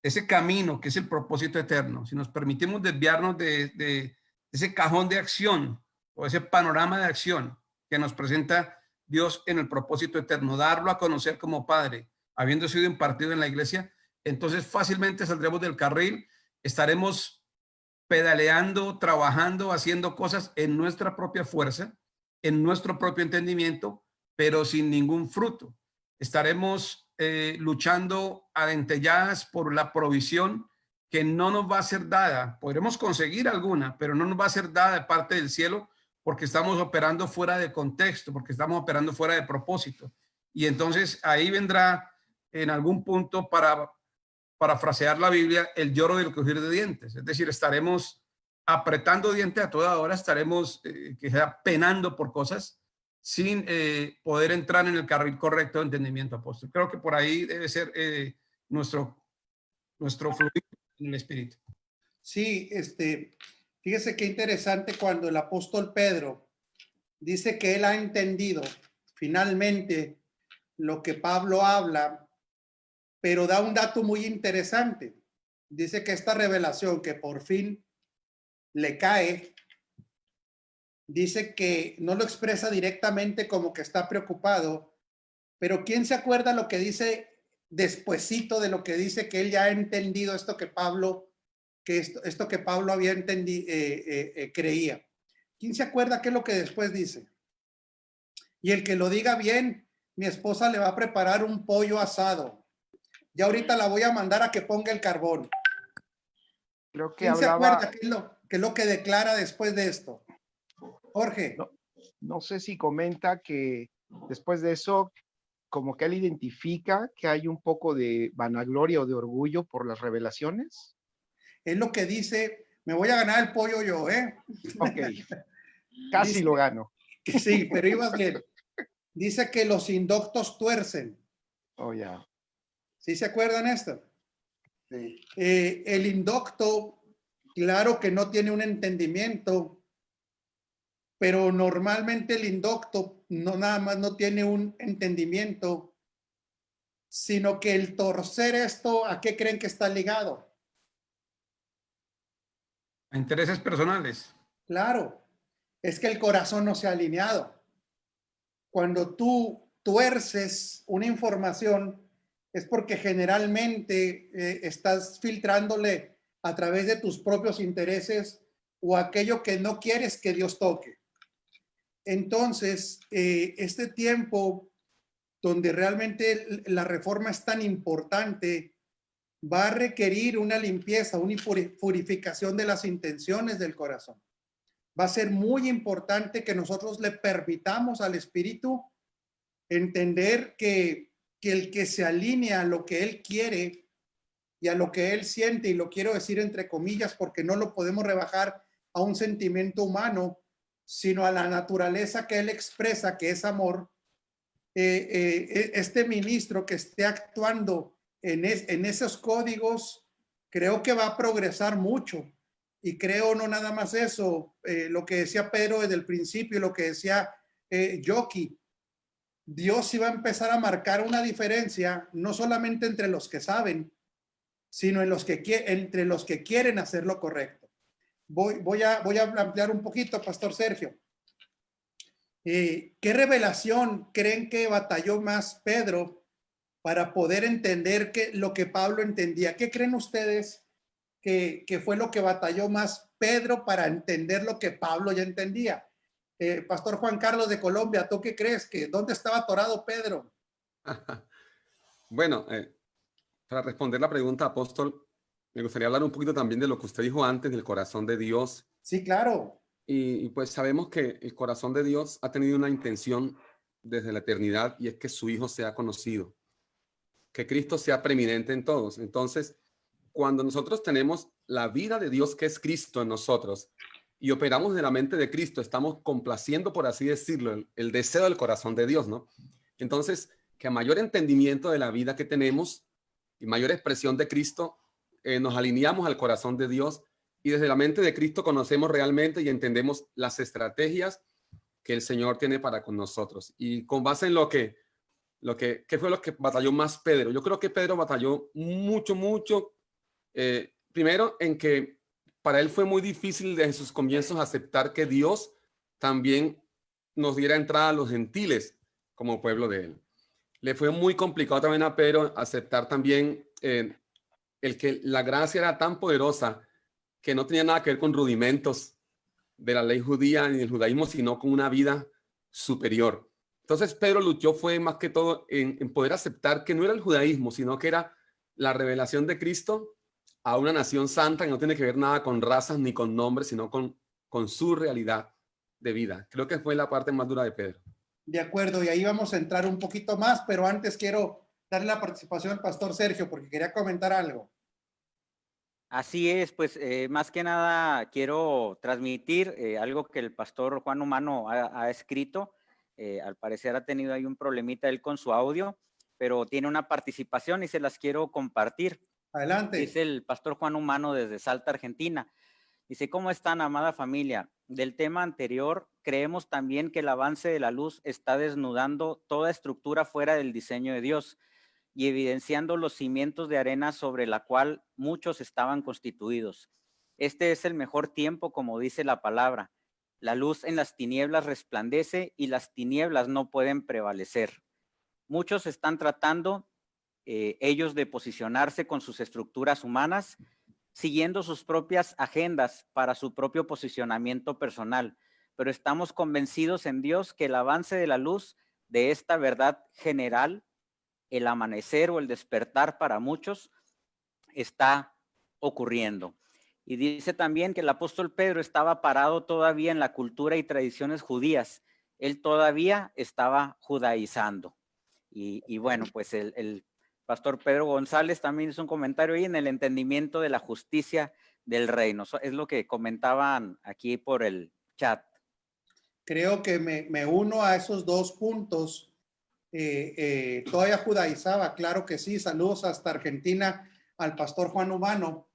ese camino que es el propósito eterno, si nos permitimos desviarnos de ese cajón de acción o ese panorama de acción que nos presenta Dios en el propósito eterno, darlo a conocer como Padre, habiendo sido impartido en la iglesia, entonces fácilmente saldremos del carril, estaremos pedaleando, trabajando, haciendo cosas en nuestra propia fuerza, en nuestro propio entendimiento, pero sin ningún fruto. Estaremos luchando a dentelladas por la provisión que no nos va a ser dada. Podremos conseguir alguna, pero no nos va a ser dada de parte del cielo porque estamos operando fuera de contexto, porque estamos operando fuera de propósito. Y entonces ahí vendrá en algún punto, para parafrasear la Biblia, el lloro del crujir de dientes. Es decir, estaremos apretando dientes a toda hora, estaremos que sea penando por cosas sin poder entrar en el carril correcto de entendimiento, apóstol. Creo que por ahí debe ser nuestro fluir en el espíritu. Sí, fíjese qué interesante cuando el apóstol Pedro dice que él ha entendido finalmente lo que Pablo habla, pero da un dato muy interesante. Dice que esta revelación que por fin le cae, dice que no lo expresa directamente como que está preocupado, pero ¿quién se acuerda lo que dice despuesito de lo que dice que él ya ha entendido esto que Pablo, esto que Pablo había entendido, creía? ¿Quién se acuerda qué es lo que después dice? Y el que lo diga bien, mi esposa le va a preparar un pollo asado. Ya ahorita la voy a mandar a que ponga el carbón. Creo que ¿Quién se hablaba, acuerda qué es lo que declara después de esto? Jorge. no sé si comenta que después de eso, como que él identifica que hay un poco de vanagloria o de orgullo por las revelaciones. Es lo que dice, me voy a ganar el pollo yo, ¿eh? Ok, casi dice, lo gano. Sí, pero ibas bien. Dice que los indoctos tuercen. Oh, ya. ¿Sí se acuerdan esto? Sí. El indocto, claro que no tiene un entendimiento, pero normalmente el indocto no nada más no tiene un entendimiento, sino que el torcer esto, ¿a qué creen que está ligado? A intereses personales. Claro, es que el corazón no se ha alineado. Cuando tú tuerces una información, es porque generalmente estás filtrándole a través de tus propios intereses o aquello que no quieres que Dios toque. Entonces, este tiempo donde realmente la reforma es tan importante, va a requerir una limpieza, una purificación de las intenciones del corazón. va a ser muy importante que nosotros le permitamos al Espíritu entender que el que se alinea a lo que Él quiere y a lo que Él siente, y lo quiero decir entre comillas porque no lo podemos rebajar a un sentimiento humano, sino a la naturaleza que Él expresa, que es amor, este ministro que esté actuando en esos códigos, creo que va a progresar mucho. Y creo no nada más eso, lo que decía Pedro desde el principio, lo que decía Yoki, Dios iba a empezar a marcar una diferencia, no solamente entre los que saben, sino entre los que quieren hacer lo correcto. Voy a ampliar un poquito, Pastor Sergio. ¿Qué revelación creen que batalló más Pedro para poder entender lo que Pablo entendía? ¿Qué creen ustedes que fue lo que batalló más Pedro para entender lo que Pablo ya entendía? Pastor Juan Carlos de Colombia, ¿tú qué crees? ¿Dónde estaba atorado Pedro? Bueno, para responder la pregunta, apóstol, me gustaría hablar un poquito también de lo que usted dijo antes, del corazón de Dios. Sí, claro. Y pues sabemos que el corazón de Dios ha tenido una intención desde la eternidad, y es que su Hijo sea conocido, que Cristo sea preeminente en todos. Entonces, cuando nosotros tenemos la vida de Dios, que es Cristo en nosotros, y operamos de la mente de Cristo, estamos complaciendo, por así decirlo, el deseo del corazón de Dios, ¿no? Entonces, que a mayor entendimiento de la vida que tenemos y mayor expresión de Cristo, nos alineamos al corazón de Dios, y desde la mente de Cristo conocemos realmente y entendemos las estrategias que el Señor tiene para con nosotros. Y con base en ¿qué fue lo que batalló más Pedro? Yo creo que Pedro batalló mucho, primero en que para él fue muy difícil desde sus comienzos aceptar que Dios también nos diera entrada a los gentiles como pueblo de él. Le fue muy complicado también a Pedro aceptar también el que la gracia era tan poderosa que no tenía nada que ver con rudimentos de la ley judía ni del judaísmo, sino con una vida superior. Entonces Pedro luchó fue más que todo en poder aceptar que no era el judaísmo, sino que era la revelación de Cristo a una nación santa que no tiene que ver nada con razas ni con nombres, sino con su realidad de vida. Creo que fue la parte más dura de Pedro. De acuerdo, y ahí vamos a entrar un poquito más, pero antes quiero darle la participación al Pastor Sergio porque quería comentar algo. Así es, pues más que nada quiero transmitir algo que el pastor Juan Humano ha escrito. Al parecer ha tenido ahí un problemita él con su audio, pero tiene una participación y se las quiero compartir. Adelante. Dice el pastor Juan Humano desde Salta, Argentina. Dice, ¿cómo están, amada familia? Del tema anterior, creemos también que el avance de la luz está desnudando toda estructura fuera del diseño de Dios y evidenciando los cimientos de arena sobre la cual muchos estaban constituidos. Este es el mejor tiempo, como dice la palabra. La luz en las tinieblas resplandece y las tinieblas no pueden prevalecer. Muchos están tratando ellos de posicionarse con sus estructuras humanas, siguiendo sus propias agendas para su propio posicionamiento personal, pero estamos convencidos en Dios que el avance de la luz de esta verdad general, el amanecer o el despertar para muchos, está ocurriendo. Y dice también que el apóstol Pedro estaba parado todavía en la cultura y tradiciones judías. Él todavía estaba judaizando. Y bueno, pues el pastor Pedro González también hizo un comentario ahí en el entendimiento de la justicia del reino. Es lo que comentaban aquí por el chat. Creo que me uno a esos dos puntos. Todavía judaizaba, claro que sí. Saludos hasta Argentina al pastor Juan Humano.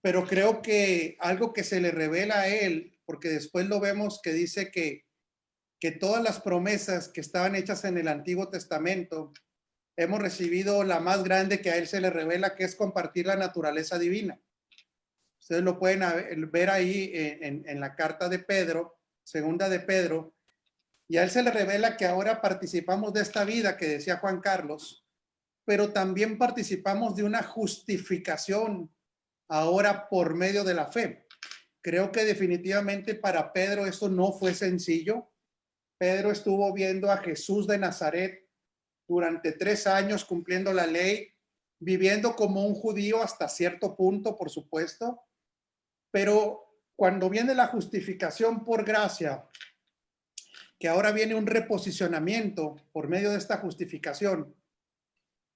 Pero creo que algo que se le revela a él, porque después lo vemos que dice que todas las promesas que estaban hechas en el Antiguo Testamento, hemos recibido la más grande que a él se le revela, que es compartir la naturaleza divina. Ustedes lo pueden ver ahí en la carta de Pedro, segunda de Pedro, y a él se le revela que ahora participamos de esta vida que decía Juan Carlos, pero también participamos de una justificación ahora por medio de la fe. Creo que definitivamente para Pedro esto no fue sencillo. Pedro estuvo viendo a Jesús de Nazaret durante 3 años cumpliendo la ley, viviendo como un judío hasta cierto punto, por supuesto, pero cuando viene la justificación por gracia, que ahora viene un reposicionamiento por medio de esta justificación,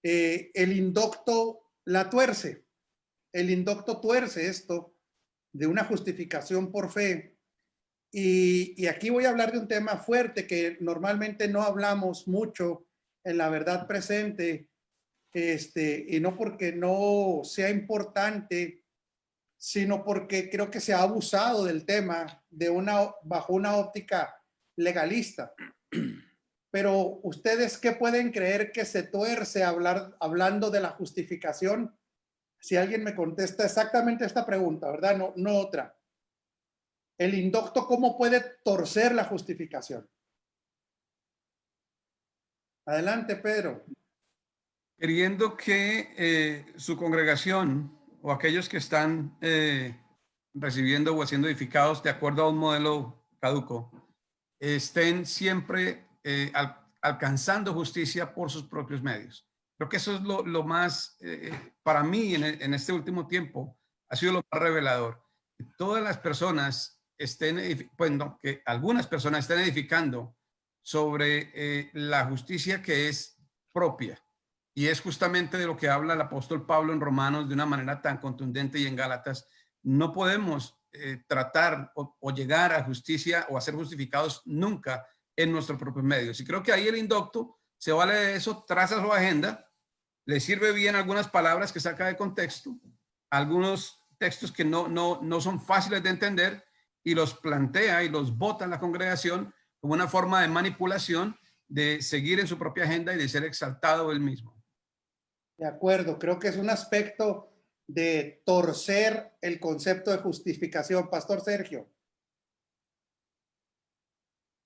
el indocto la tuerce. El indocto tuerce esto de una justificación por fe. Y aquí voy a hablar de un tema fuerte que normalmente no hablamos mucho en la verdad presente, y no porque no sea importante, sino porque creo que se ha abusado del tema bajo una óptica legalista. Pero ustedes, ¿qué pueden creer que se tuerce hablando de la justificación? Si alguien me contesta exactamente esta pregunta, ¿verdad? No otra. El indocto, ¿cómo puede torcer la justificación? Adelante, Pedro. Queriendo que su congregación o aquellos que están recibiendo o siendo edificados de acuerdo a un modelo caduco, estén siempre alcanzando justicia por sus propios medios. Creo que eso es lo más, para mí en este último tiempo, ha sido lo más revelador. Que todas las personas estén, bueno, que algunas personas estén edificando sobre la justicia que es propia. Y es justamente de lo que habla el apóstol Pablo en Romanos de una manera tan contundente, y en Gálatas. No podemos tratar o llegar a justicia o a ser justificados nunca en nuestros propios medios. Y creo que ahí el indocto se vale de eso, traza su agenda, le sirve bien algunas palabras que saca de contexto, algunos textos que no son fáciles de entender, y los plantea y los bota en la congregación como una forma de manipulación, de seguir en su propia agenda y de ser exaltado él mismo. De acuerdo, creo que es un aspecto de torcer el concepto de justificación. Pastor Sergio.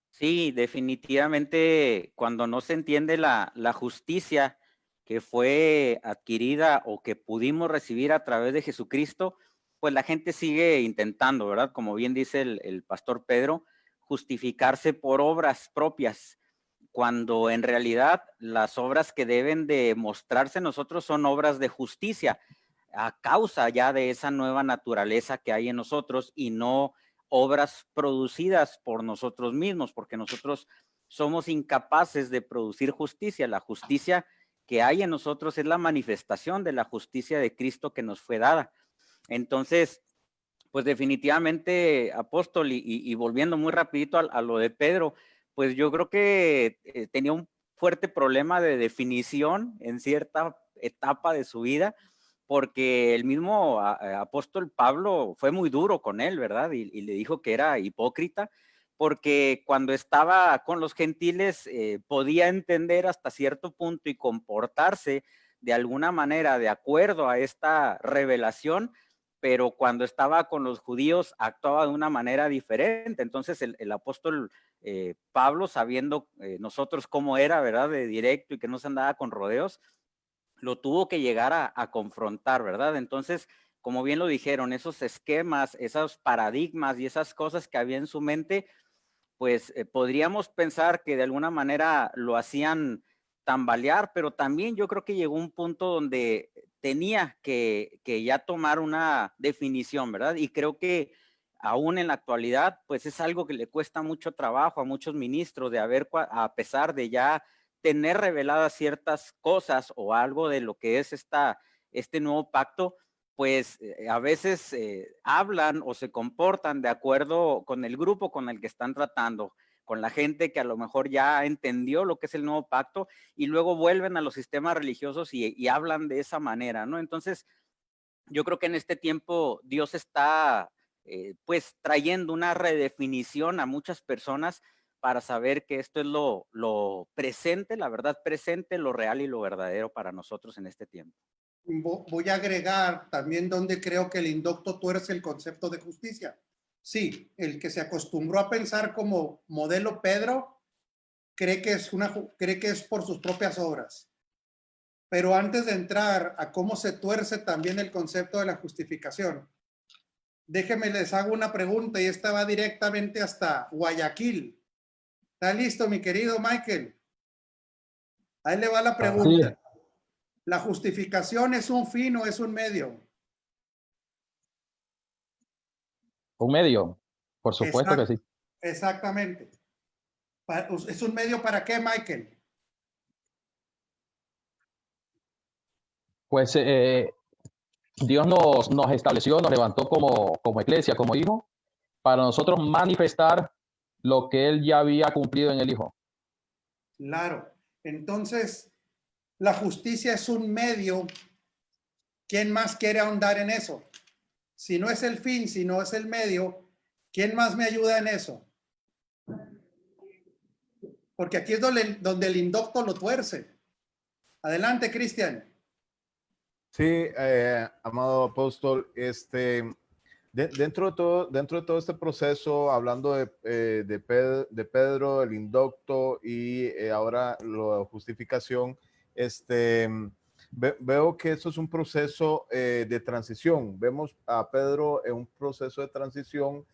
Sí, definitivamente cuando no se entiende la justicia que fue adquirida o que pudimos recibir a través de Jesucristo, pues la gente sigue intentando, ¿verdad? Como bien dice el pastor Pedro, justificarse por obras propias, cuando en realidad las obras que deben de mostrarse en nosotros son obras de justicia, a causa ya de esa nueva naturaleza que hay en nosotros, y no obras producidas por nosotros mismos, porque nosotros somos incapaces de producir justicia. La justicia que hay en nosotros es la manifestación de la justicia de Cristo que nos fue dada. Entonces, pues definitivamente, apóstol, y volviendo muy rapidito a lo de Pedro, pues yo creo que tenía un fuerte problema de definición en cierta etapa de su vida, porque el mismo apóstol Pablo fue muy duro con él, ¿verdad? Y le dijo que era hipócrita, porque cuando estaba con los gentiles podía entender hasta cierto punto y comportarse de alguna manera de acuerdo a esta revelación, pero cuando estaba con los judíos actuaba de una manera diferente. Entonces el apóstol Pablo, sabiendo nosotros cómo era, ¿verdad? De directo y que no se andaba con rodeos, lo tuvo que llegar a confrontar, ¿verdad? Entonces, como bien lo dijeron, esos esquemas, esos paradigmas y esas cosas que había en su mente, pues podríamos pensar que de alguna manera lo hacían tambalear, pero también yo creo que llegó un punto donde tenía que ya tomar una definición, ¿verdad? Y creo que aún en la actualidad, pues es algo que le cuesta mucho trabajo a muchos ministros, de a pesar de ya tener reveladas ciertas cosas o algo de lo que es este nuevo pacto, pues a veces hablan o se comportan de acuerdo con el grupo con el que están tratando, con la gente que a lo mejor ya entendió lo que es el nuevo pacto, y luego vuelven a los sistemas religiosos y hablan de esa manera, ¿no? Entonces, yo creo que en este tiempo Dios está pues trayendo una redefinición a muchas personas para saber que esto es lo presente, la verdad presente, lo real y lo verdadero para nosotros en este tiempo. Voy a agregar también donde creo que el indocto tuerce el concepto de justicia. Sí, el que se acostumbró a pensar como modelo Pedro cree que es por sus propias obras. Pero antes de entrar a cómo se tuerce también el concepto de la justificación, déjenme les hago una pregunta, y esta va directamente hasta Guayaquil. ¿Está listo, mi querido Michael? Ahí le va la pregunta. ¿La justificación es un fin o es un medio? Un medio, por supuesto que Exacto, sí. exactamente. ¿Es un medio para qué, Michael? Pues Dios nos estableció, nos levantó como iglesia, como hijo, para nosotros manifestar lo que Él ya había cumplido en el Hijo. Claro. Entonces, la justicia es un medio. ¿Quién más quiere ahondar en eso? Si no es el fin, si no es el medio, ¿quién más me ayuda en eso? Porque aquí es donde el indocto lo tuerce. Adelante, Cristian. Sí, amado apóstol, dentro de todo este proceso, hablando de Pedro, el indocto y ahora la justificación, veo que eso es un proceso de transición. Vemos a Pedro en un proceso de transición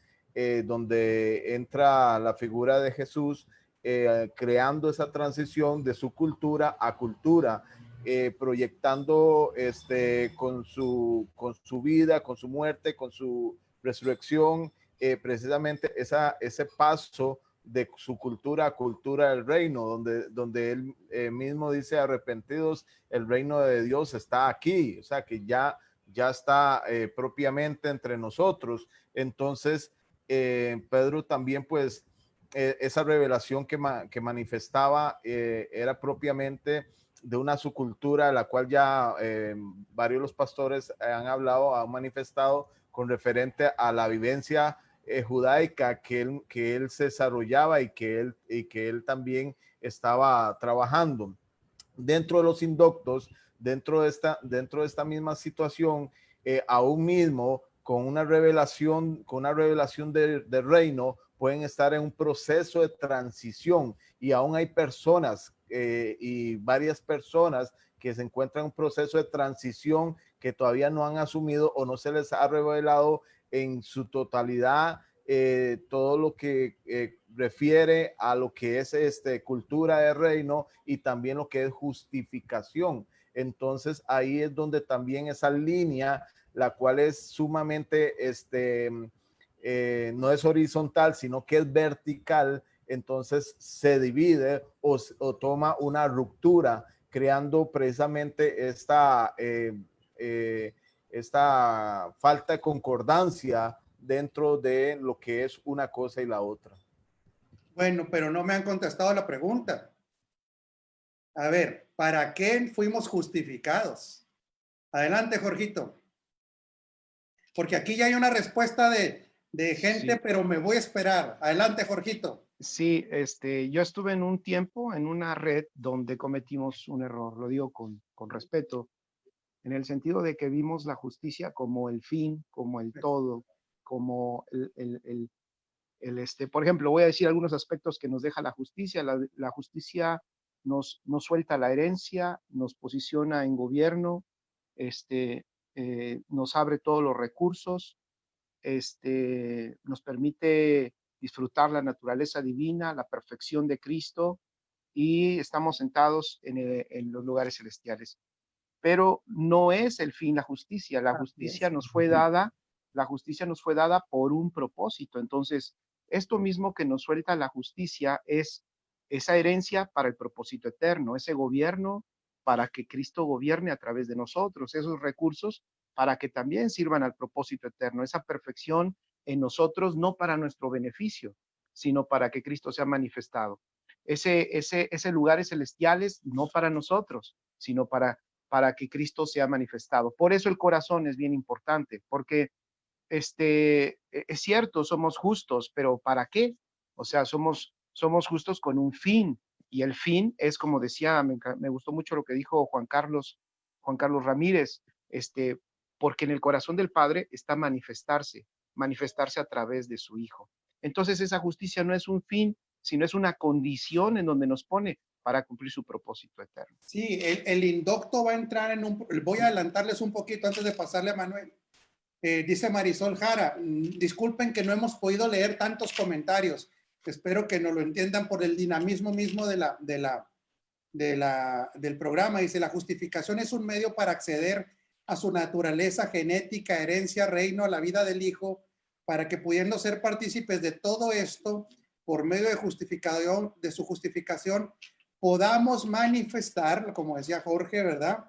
donde entra la figura de Jesús, creando esa transición de su cultura a cultura. Proyectando con su vida, con su muerte, con su resurrección, precisamente ese paso de su cultura a cultura del reino, donde él mismo dice: arrepentidos, el reino de Dios está aquí, o sea que ya está propiamente entre nosotros. Entonces, Pedro también, pues, esa revelación que manifestaba era propiamente de una subcultura, la cual ya varios de los pastores han hablado, han manifestado con referente a la vivencia judaica que él se desarrollaba y que él también estaba trabajando. Dentro de los indoctos, dentro de esta misma situación, aún mismo con una revelación del reino, pueden estar en un proceso de transición, y aún hay personas y varias personas que se encuentran en un proceso de transición que todavía no han asumido o no se les ha revelado en su totalidad todo lo que refiere a lo que es cultura de reino y también lo que es justificación. Entonces ahí es donde también esa línea, la cual es sumamente no es horizontal, sino que es vertical, entonces se divide o toma una ruptura, creando precisamente esta falta de concordancia dentro de lo que es una cosa y la otra. Bueno, pero no me han contestado la pregunta. A ver, ¿para qué fuimos justificados? Adelante, Jorgito. Porque aquí ya hay una respuesta de gente, Sí. pero me voy a esperar. Adelante, Jorgito. Sí, yo estuve en un tiempo en una red donde cometimos un error, lo digo con respeto, en el sentido de que vimos la justicia como el fin, como el todo, como por ejemplo, voy a decir algunos aspectos que nos deja la justicia. La justicia nos suelta la herencia, nos posiciona en gobierno, nos abre todos los recursos, nos permite disfrutar la naturaleza divina, la perfección de Cristo, y estamos sentados en los lugares celestiales. Pero no es el fin la justicia. La justicia nos fue dada por un propósito. Entonces, esto mismo que nos suelta la justicia es esa herencia para el propósito eterno, ese gobierno para que Cristo gobierne a través de nosotros, esos recursos para que también sirvan al propósito eterno, esa perfección en nosotros, no para nuestro beneficio, sino para que Cristo sea manifestado. Ese lugares celestiales no para nosotros, sino para que Cristo sea manifestado. Por eso el corazón es bien importante, porque es cierto, somos justos, pero ¿para qué? O sea, somos justos con un fin, y el fin es, como decía, me gustó mucho lo que dijo Juan Carlos Ramírez, porque en el corazón del Padre está manifestarse a través de su Hijo. Entonces esa justicia no es un fin, sino es una condición en donde nos pone para cumplir su propósito eterno. Sí, el indocto va a entrar en un... Voy a adelantarles un poquito antes de pasarle a Manuel. Dice Marisol Jara, disculpen que no hemos podido leer tantos comentarios. Espero que nos lo entiendan por el dinamismo mismo del programa. Dice, la justificación es un medio para acceder a su naturaleza genética, herencia, reino, a la vida del Hijo, para que pudiendo ser partícipes de todo esto, por medio de su justificación, podamos manifestar, como decía Jorge, ¿verdad?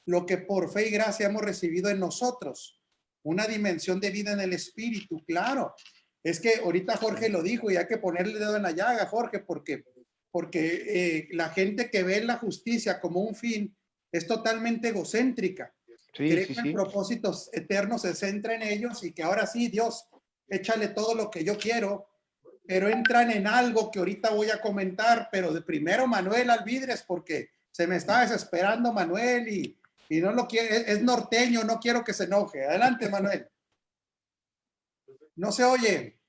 Lo que por fe y gracia hemos recibido en nosotros, una dimensión de vida en el Espíritu, claro. Es que ahorita Jorge lo dijo y hay que ponerle el dedo en la llaga, Jorge, porque la gente que ve la justicia como un fin es totalmente egocéntrica. Sí, Cree sí, que el sí. propósito eterno se centra en ellos y que ahora sí, Dios, échale todo lo que yo quiero, pero entran en algo que ahorita voy a comentar, pero de primero Manuel Alvidres, porque se me está desesperando Manuel y no lo quiere, es norteño, no quiero que se enoje. Adelante, Manuel. No se oye.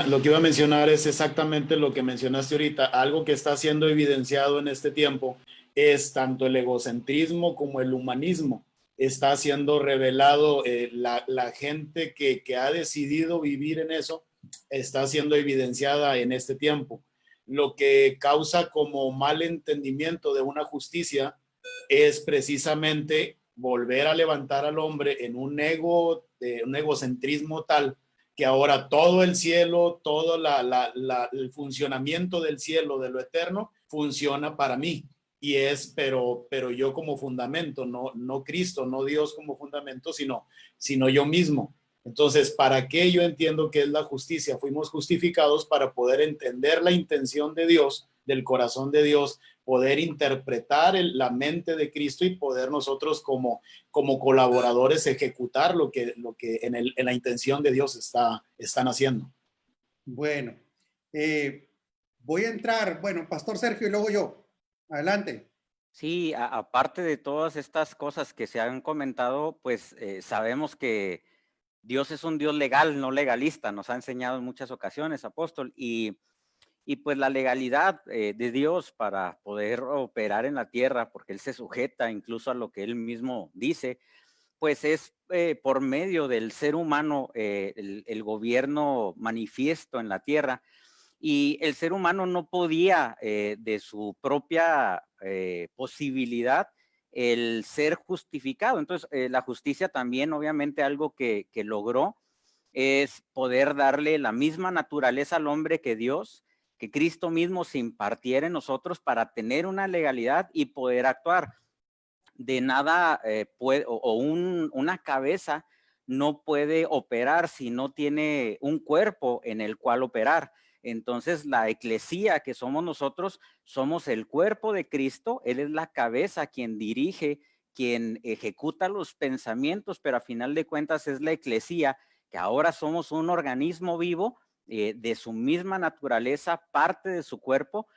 Lo que iba a mencionar es exactamente lo que mencionaste ahorita. Algo que está siendo evidenciado en este tiempo es tanto el egocentrismo como el humanismo. Está siendo revelado, la gente que ha decidido vivir en eso está siendo evidenciada en este tiempo. Lo que causa como mal entendimiento de una justicia es precisamente volver a levantar al hombre en un egocentrismo tal que ahora todo el cielo, todo el funcionamiento del cielo, de lo eterno, funciona para mí. Y pero yo como fundamento, no Cristo, no Dios como fundamento, sino yo mismo. Entonces, ¿para qué yo entiendo que es la justicia? Fuimos justificados para poder entender la intención de Dios, del corazón de Dios, poder interpretar la mente de Cristo y poder nosotros como colaboradores ejecutar lo que en la intención de Dios están haciendo. Bueno, voy a entrar, bueno, Pastor Sergio y luego yo. Adelante. Sí, aparte de todas estas cosas que se han comentado, pues sabemos que Dios es un Dios legal, no legalista, nos ha enseñado en muchas ocasiones, apóstol, y pues la legalidad de Dios para poder operar en la tierra, porque Él se sujeta incluso a lo que Él mismo dice, pues es por medio del ser humano el gobierno manifiesto en la tierra. Y el ser humano no podía de su propia posibilidad el ser justificado. Entonces, la justicia también, obviamente, algo que logró es poder darle la misma naturaleza al hombre que Dios, que Cristo mismo se impartiera en nosotros para tener una legalidad y poder actuar. De nada puede, una cabeza no puede operar si no tiene un cuerpo en el cual operar. Entonces, la eclesía que somos nosotros, somos el cuerpo de Cristo. Él es la cabeza quien dirige, quien ejecuta los pensamientos, pero a final de cuentas es la eclesía, que ahora somos un organismo vivo de su misma naturaleza, parte de su cuerpo,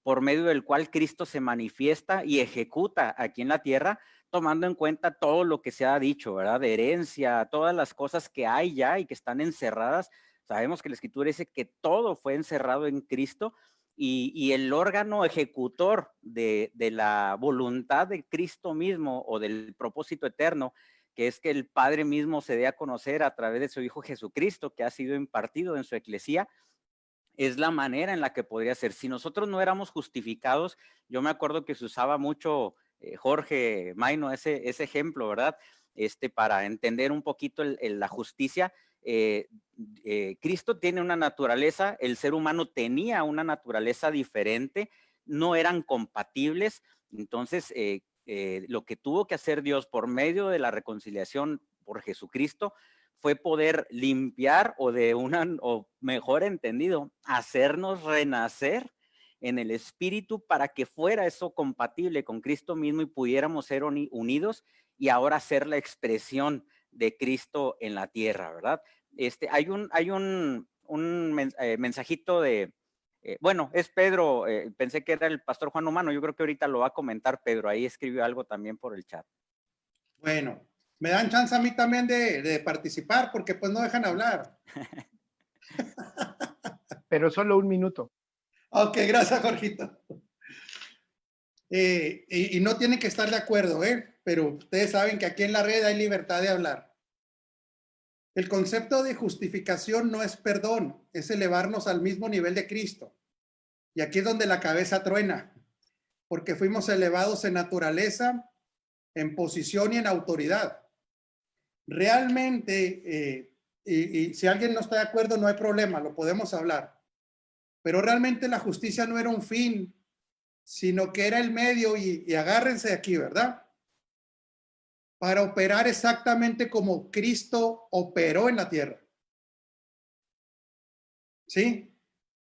por medio del cual Cristo se manifiesta y ejecuta aquí en la tierra, tomando en cuenta todo lo que se ha dicho, ¿verdad? De herencia, todas las cosas que hay ya y que están encerradas. Sabemos que la Escritura dice que todo fue encerrado en Cristo y el órgano ejecutor de la voluntad de Cristo mismo o del propósito eterno, que es que el Padre mismo se dé a conocer a través de su Hijo Jesucristo, que ha sido impartido en su eclesía, es la manera en la que podría ser. Si nosotros no éramos justificados, yo me acuerdo que se usaba mucho, Jorge Maino, ese ejemplo, ¿verdad? Para entender un poquito la justicia. Cristo tiene una naturaleza, el ser humano tenía una naturaleza diferente, no eran compatibles. Entonces, lo que tuvo que hacer Dios por medio de la reconciliación por Jesucristo fue poder limpiar o mejor entendido, hacernos renacer en el espíritu para que fuera eso compatible con Cristo mismo y pudiéramos ser unidos y ahora ser la expresión de Cristo en la tierra, ¿verdad? Hay un mensajito de, bueno, es Pedro, pensé que era el pastor Juan Humano, yo creo que ahorita lo va a comentar Pedro, ahí escribió algo también por el chat. Bueno, me dan chance a mí también de participar porque pues no dejan hablar. Pero solo un minuto. Ok, gracias, Jorgito. Y no tienen que estar de acuerdo, pero ustedes saben que aquí en la red hay libertad de hablar. El concepto de justificación no es perdón, es elevarnos al mismo nivel de Cristo. Y aquí es donde la cabeza truena, porque fuimos elevados en naturaleza, en posición y en autoridad. realmente, y si alguien no está de acuerdo, no hay problema, lo podemos hablar. Pero realmente la justicia no era un fin, sino que era el medio, y agárrense aquí, ¿verdad? Para operar exactamente como Cristo operó en la tierra. ¿Sí?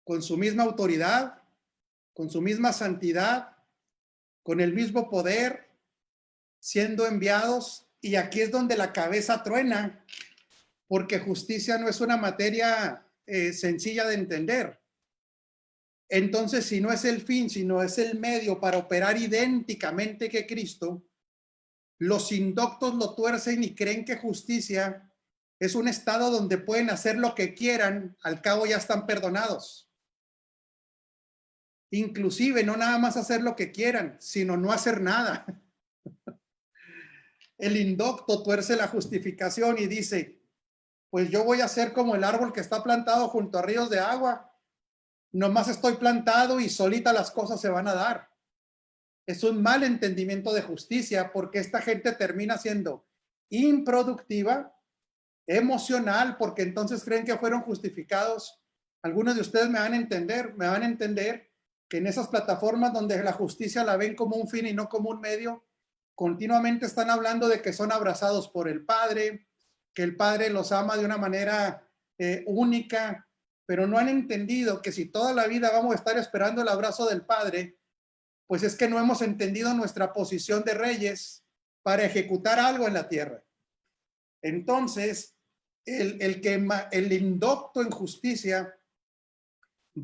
Con su misma autoridad, con su misma santidad, con el mismo poder, siendo enviados. Y aquí es donde la cabeza truena, porque justicia no es una materia sencilla de entender. Entonces, si no es el fin, sino es el medio para operar idénticamente que Cristo, los indoctos lo tuercen y creen que justicia es un estado donde pueden hacer lo que quieran, al cabo ya están perdonados. Inclusive, no nada más hacer lo que quieran, sino no hacer nada. El indocto tuerce la justificación y dice, pues yo voy a ser como el árbol que está plantado junto a ríos de agua. Nomás estoy plantado y solita las cosas se van a dar. Es un mal entendimiento de justicia, porque esta gente termina siendo improductiva, emocional, porque entonces creen que fueron justificados. Algunos de ustedes me van a entender que en esas plataformas donde la justicia la ven como un fin y no como un medio, continuamente están hablando de que son abrazados por el Padre, que el Padre los ama de una manera única, pero no han entendido que si toda la vida vamos a estar esperando el abrazo del Padre, pues es que no hemos entendido nuestra posición de reyes para ejecutar algo en la tierra. Entonces, el indocto en justicia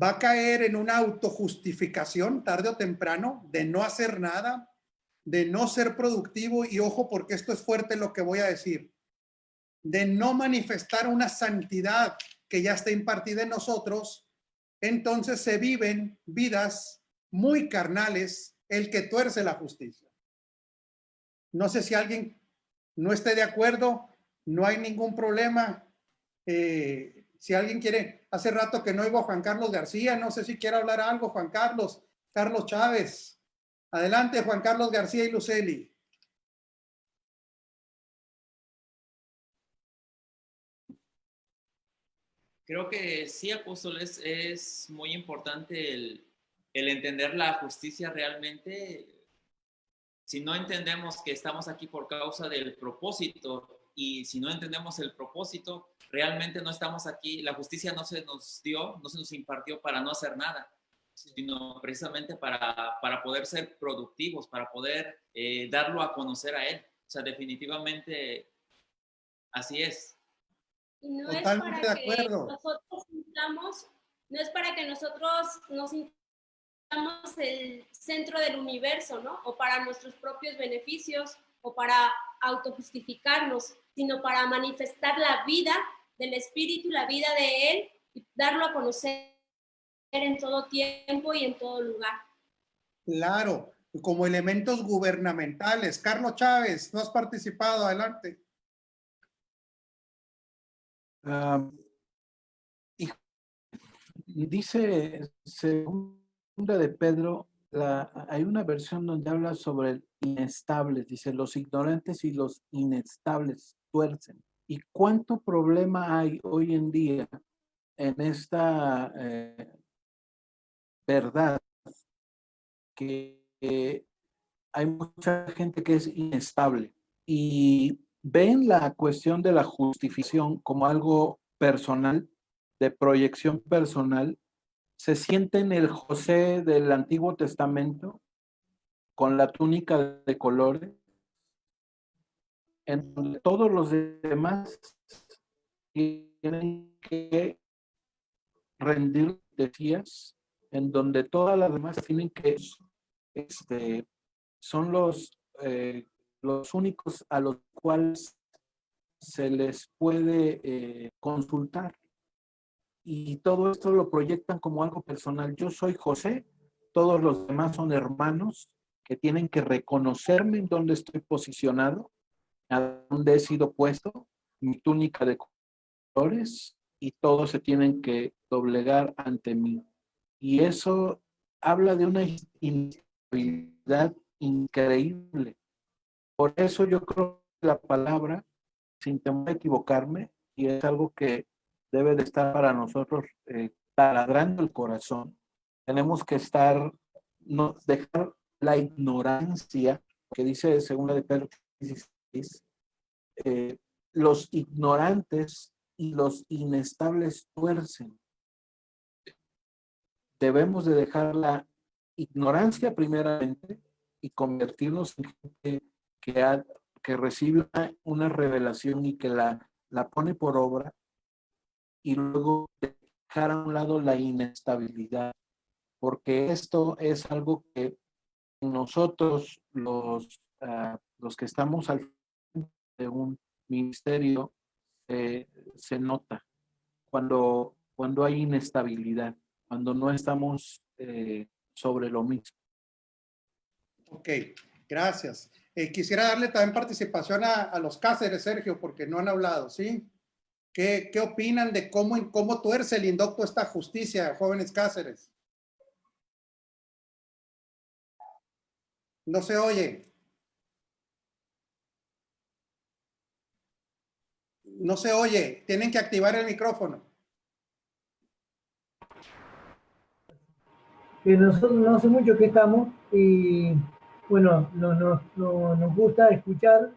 va a caer en una autojustificación tarde o temprano de no hacer nada, de no ser productivo, y ojo porque esto es fuerte lo que voy a decir, de no manifestar una santidad que ya está impartida en nosotros. Entonces se viven vidas muy carnales, el que tuerce la justicia. No sé si alguien no esté de acuerdo, no hay ningún problema. Si alguien quiere, hace rato que no oigo a Juan Carlos García, no sé si quiere hablar algo, Juan Carlos Chávez. Adelante, Juan Carlos García y Luceli. Creo que sí, apóstol, es muy importante el entender la justicia realmente. Si no entendemos que estamos aquí por causa del propósito, y si no entendemos el propósito, realmente no estamos aquí. La justicia no se nos dio, no se nos impartió para no hacer nada, sino precisamente para poder ser productivos, para poder darlo a conocer a Él. O sea, definitivamente así es. Y no Totalmente es para de que acuerdo. nosotros sintamos, no es para que nosotros nos sintamos el centro del universo, ¿no? O para nuestros propios beneficios, o para autojustificarnos, sino para manifestar la vida del Espíritu, la vida de Él, y darlo a conocer en todo tiempo y en todo lugar. Claro, como elementos gubernamentales. Carlos Chávez, no has participado, adelante. Y dice segunda de Pedro, hay una versión donde habla sobre el inestable, dice los ignorantes y los inestables tuercen. ¿Y cuánto problema hay hoy en día en esta verdad que hay mucha gente que es inestable y ven la cuestión de la justificación como algo personal, de proyección personal? Se sienten el José del Antiguo Testamento con la túnica de colores, en donde todos los demás tienen que rendir decías, en donde todas las demás tienen que son los únicos a los cuales se les puede consultar. Y todo esto lo proyectan como algo personal. Yo soy José, todos los demás son hermanos que tienen que reconocerme en dónde estoy posicionado, a dónde he sido puesto, mi túnica de colores, y todos se tienen que doblegar ante mí. Y eso habla de una inestabilidad increíble. Por eso yo creo que la palabra sin temor a equivocarme, y es algo que debe de estar para nosotros taladrando el corazón. Tenemos que no dejar la ignorancia, que dice segunda de Pedro 16, los ignorantes y los inestables tuercen. Debemos de dejar la ignorancia primeramente y convertirnos en gente que recibe una revelación y que la pone por obra, y luego dejar a un lado la inestabilidad, porque esto es algo que nosotros los que estamos al frente de un ministerio se nota cuando hay inestabilidad, cuando no estamos sobre lo mismo. Ok, gracias. Quisiera darle también participación a los Cáceres, Sergio, porque no han hablado, ¿sí? ¿Qué opinan de cómo tuerce el indocto esta justicia, jóvenes Cáceres? No se oye. No se oye. Tienen que activar el micrófono. Nosotros no hace mucho que estamos y bueno, nos gusta escuchar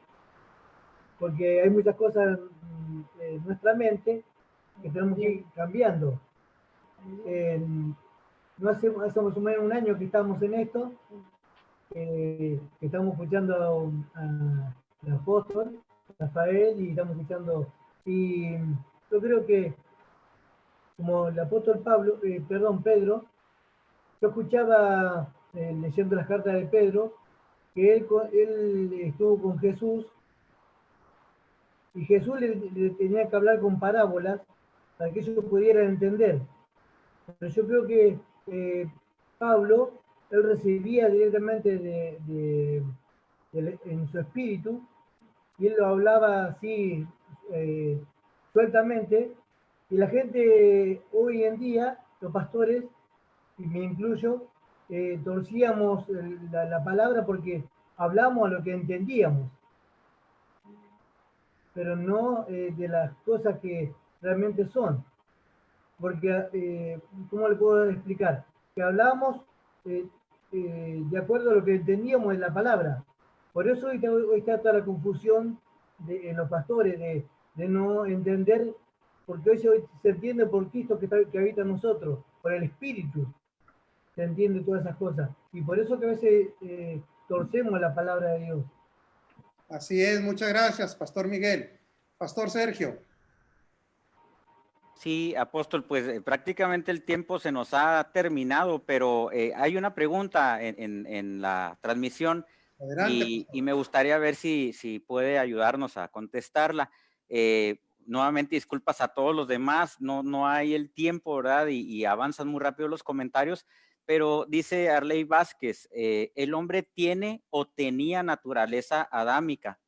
porque hay muchas cosas en nuestra mente que tenemos que ir cambiando. No hace más o menos un año que estamos en esto, que estamos escuchando al apóstol Rafael y estamos escuchando, y yo creo que como el apóstol Pedro, yo escuchaba leyendo las cartas de Pedro que él estuvo con Jesús y Jesús le tenía que hablar con parábolas para que ellos pudieran entender. Pero yo creo que Pablo, él recibía directamente en su espíritu y él lo hablaba así sueltamente, y la gente hoy en día, los pastores, y me incluyo, torcíamos la palabra porque hablamos a lo que entendíamos, pero no de las cosas que realmente son. Porque, ¿cómo le puedo explicar? Que hablamos de acuerdo a lo que entendíamos en la palabra. Por eso hoy está toda la confusión en los pastores de no entender, porque hoy se entiende por Cristo que habita en nosotros, por el Espíritu. Se entiende todas esas cosas. Y por eso que a veces torcemos la palabra de Dios. Así es, muchas gracias, Pastor Miguel. Pastor Sergio. Sí, apóstol, pues prácticamente el tiempo se nos ha terminado, pero hay una pregunta en la transmisión. Adelante, y me gustaría ver si puede ayudarnos a contestarla. Nuevamente disculpas a todos los demás, no hay el tiempo, ¿verdad? Y avanzan muy rápido los comentarios, pero dice Arley Vázquez, el hombre tiene o tenía naturaleza adámica.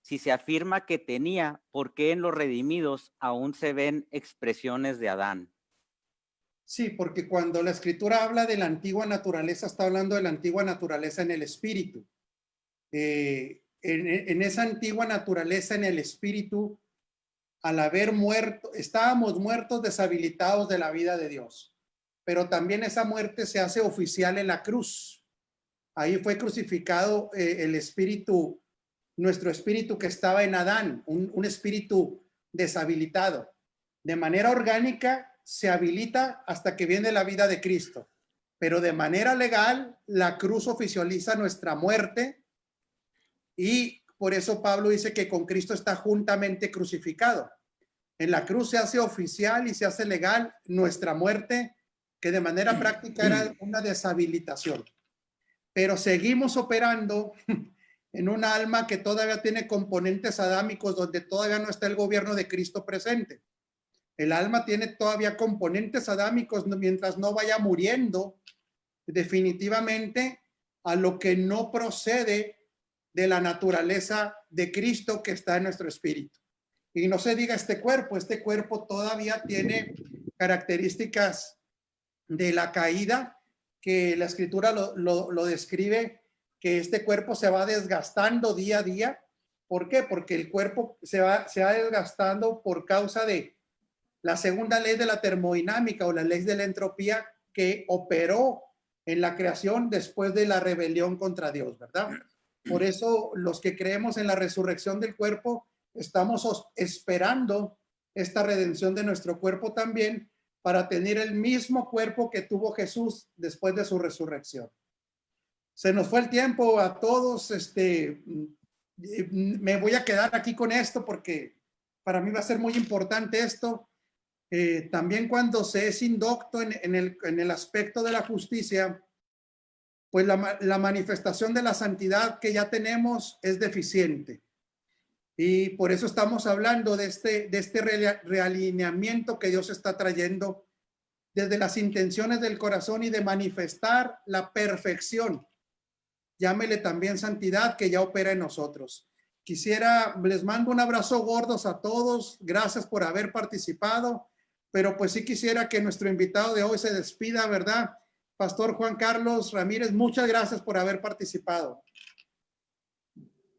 Si se afirma que tenía, ¿por qué en los redimidos aún se ven expresiones de Adán? Sí, porque cuando la escritura habla de la antigua naturaleza, está hablando de la antigua naturaleza en el espíritu. En esa antigua naturaleza en el espíritu, al haber muerto, estábamos muertos, deshabilitados de la vida de Dios, pero también esa muerte se hace oficial en la cruz. Ahí fue crucificado el espíritu, nuestro espíritu que estaba en Adán, un espíritu deshabilitado. De manera orgánica se habilita hasta que viene la vida de Cristo, pero de manera legal la cruz oficializa nuestra muerte, y por eso Pablo dice que con Cristo está juntamente crucificado. En la cruz se hace oficial y se hace legal nuestra muerte, que de manera práctica era una deshabilitación. Pero seguimos operando en un alma que todavía tiene componentes adámicos, donde todavía no está el gobierno de Cristo presente. El alma tiene todavía componentes adámicos mientras no vaya muriendo definitivamente a lo que no procede de la naturaleza de Cristo que está en nuestro espíritu. Y no se diga este cuerpo todavía tiene características de la caída, que la escritura lo describe, que este cuerpo se va desgastando día a día, ¿Por qué? Porque el cuerpo se va desgastando por causa de la segunda ley de la termodinámica o la ley de la entropía que operó en la creación después de la rebelión contra Dios, ¿verdad? Por eso los que creemos en la resurrección del cuerpo estamos esperando esta redención de nuestro cuerpo también para tener el mismo cuerpo que tuvo Jesús después de su resurrección. Se nos fue el tiempo a todos. Me voy a quedar aquí con esto porque para mí va a ser muy importante esto. También cuando se es indocto en el aspecto de la justicia, pues la manifestación de la santidad que ya tenemos es deficiente. Y por eso estamos hablando de este realineamiento que Dios está trayendo desde las intenciones del corazón y de manifestar la perfección. Llámele también santidad que ya opera en nosotros. Les mando un abrazo gordos a todos. Gracias por haber participado. Pero pues sí quisiera que nuestro invitado de hoy se despida, ¿verdad? Pastor Juan Carlos Ramírez, muchas gracias por haber participado.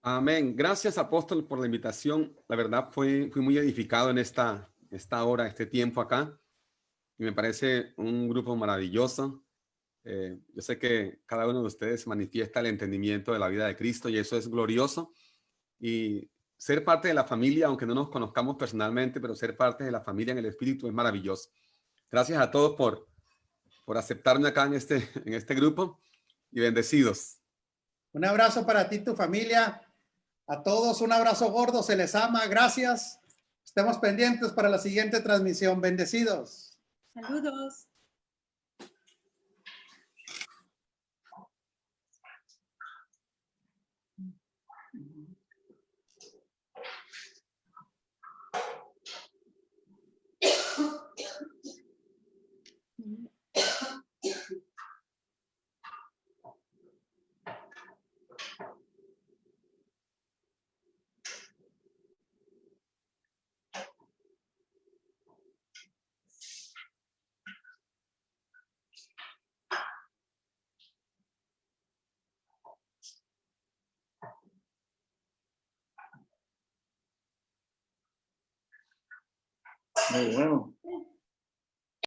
Amén. Gracias, apóstol, por la invitación. La verdad, fui muy edificado en esta hora, este tiempo acá. Y me parece un grupo maravilloso. Yo sé que cada uno de ustedes manifiesta el entendimiento de la vida de Cristo y eso es glorioso. Y ser parte de la familia, aunque no nos conozcamos personalmente, pero ser parte de la familia en el Espíritu es maravilloso. Gracias a todos por aceptarme acá en este grupo y bendecidos. Un abrazo para ti y tu familia. A todos un abrazo gordo, se les ama, gracias. Estemos pendientes para la siguiente transmisión. Bendecidos. Saludos. Muy bueno.